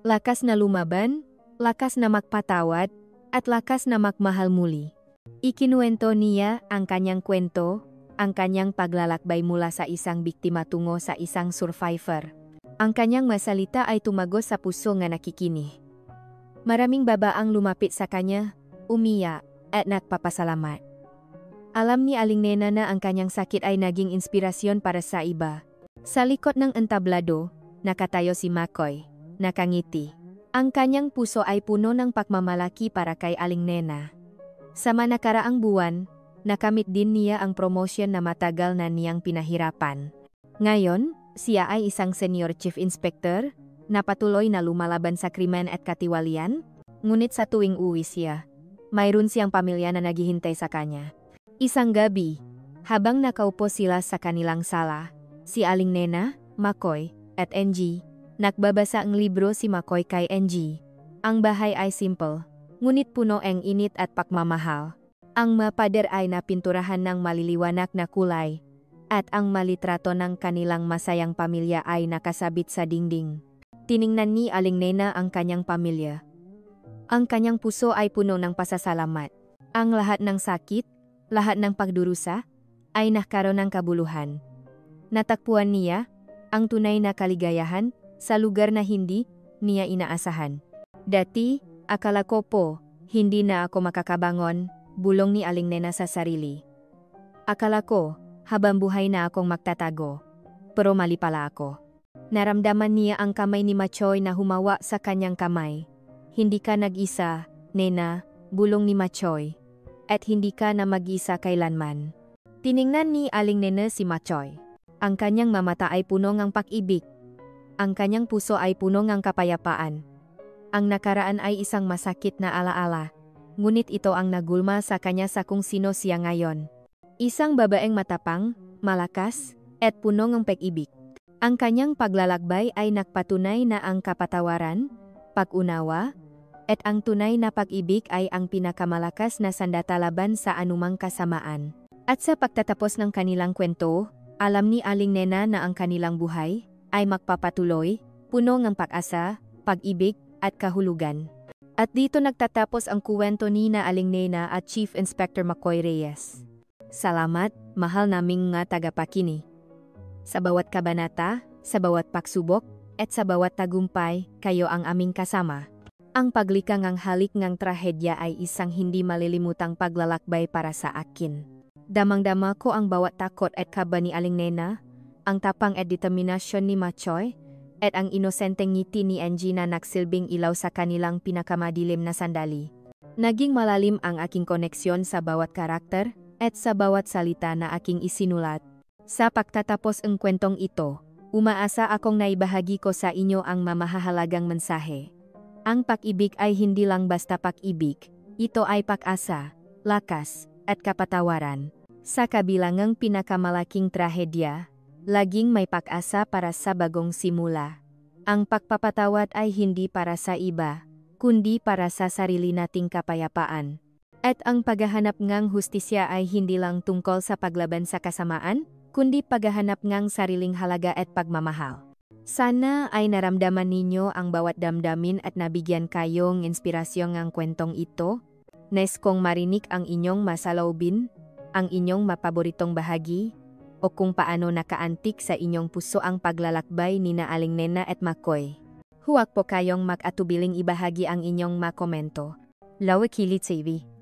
Lakas na lumaban, lakas na magpatawad, at lakas na magmahal muli. Ikinuwento niya ang kanyang kwento, ang kanyang paglalakbay mula sa isang biktima tungo sa isang survivor. Ang kanyang masalita ay tumagos sa puso nga nakikinig. Maraming babaang lumapit sa kanya, umiyak, at nagpapasalamat. Alam ni Aling Nena na ang kanyang sakit ay naging inspirasyon para sa iba. Sa likod ng entablado, nakatayo si McCoy, nakangiti. Ang kanyang puso ay puno ng pagmamalaki para kay Aling Nena. Sa manakaraang buwan, nakamit din niya ang promosyon na matagal na niyang pinahirapan. Ngayon, siya ay isang senior chief inspector, na patuloy na lumalaban sa krimen at katiwalian. Ngunit sa tuwing uwi siya, mayroon siyang pamilya na naghihintay sa kanya. Isang gabi, habang nakaupo sila sa kanilang sala, si Aling Nena, McCoy, at NG, nagbabasa ang libro si McCoy kay NG. Ang bahay ay simple, ngunit puno ang init at pagmamahal. Ang pader ay napinturahan ng maliliwanag na kulay, at ang malitrato ng kanilang masayang pamilya ay nakasabit sa dingding. Tiningnan ni Aling Nena ang kanyang pamilya. Ang kanyang puso ay puno ng pasasalamat. Ang lahat ng sakit, lahat ng pagdurusa, ay nakaroon ng kabuluhan. Natakpuan niya ang tunay na kaligayahan sa lugar na hindi niya inaasahan. Dati, akala ko po, hindi na ako makakabangon, bulong ni Aling Nena sa sarili. Akala ko, habang buhay na akong magtatago. Pero mali pala ako. Naramdaman niya ang kamay ni McCoy na humawa sa kanyang kamay. Hindi ka nag-isa, Nena, bulong ni McCoy. At hindi ka na mag-isa kailanman. Tiningnan ni Aling Nena si McCoy. Ang kanyang mamata ay puno ng pag-ibig. Ang kanyang puso ay puno ng kapayapaan. Ang nakaraan ay isang masakit na alaala. Ngunit ito ang nagulma sa kanya sa kung sino siya ngayon. Isang babaeng matapang, malakas, at puno ng pag-ibig. Ang kanyang paglalakbay ay nagpatunay na ang kapatawaran, pag-unawa, at ang tunay na pag-ibig ay ang pinakamalakas na sandata laban sa anumang kasamaan. At sa pagtatapos ng kanilang kwento, alam ni Aling Nena na ang kanilang buhay ay magpapatuloy, puno ng pag-asa, pag-ibig, at kahulugan. At dito nagtatapos ang kwento ni na Aling Nena at Chief Inspector McCoy Reyes. Salamat, mahal naming nga tagapakini. Sa bawat kabanata, sa bawat pagsubok, at sa bawat tagumpay, kayo ang aming kasama. Ang paglikang ang halik ng trahedya ay isang hindi malilimutang paglalakbay para sa akin. Damang-dama ko ang bawat takot at kaba ni Aling Nena, ang tapang at determinasyon ni McCoy, at ang inosenteng ngiti ni NG na nagsilbing ilaw sa kanilang pinakamadilim na sandali. Naging malalim ang aking koneksyon sa bawat karakter, at sa bawat salita na aking isinulat. Sa pagtatapos ng kwentong ito, umaasa akong naibahagi ko sa inyo ang mamahahalagang mensahe. Ang pag-ibig ay hindi lang basta pag-ibig, ito ay pag-asa, lakas, at kapatawaran. Sa kabilang ng pinakamalaking trahedya, laging may pag-asa para sa bagong simula. Ang pagpapatawad ay hindi para sa iba, kundi para sa sarili nating kapayapaan. At ang paghahanap ngang hustisya ay hindi lang tungkol sa paglaban sa kasamaan, kundi paghahanap ngang sariling halaga at pagmamahal. Sana ay naramdaman ninyo ang bawat damdamin at nabigyan kayong inspirasyon ng kwentong ito. Nais kong marinig ang inyong masaloobin, ang inyong mapaboritong bahagi, o kung paano nakaantik sa inyong puso ang paglalakbay ni na Aling Nena at McCoy. Huwag po kayong mag-atubiling ibahagi ang inyong mga komento. Lawak Kilit TV.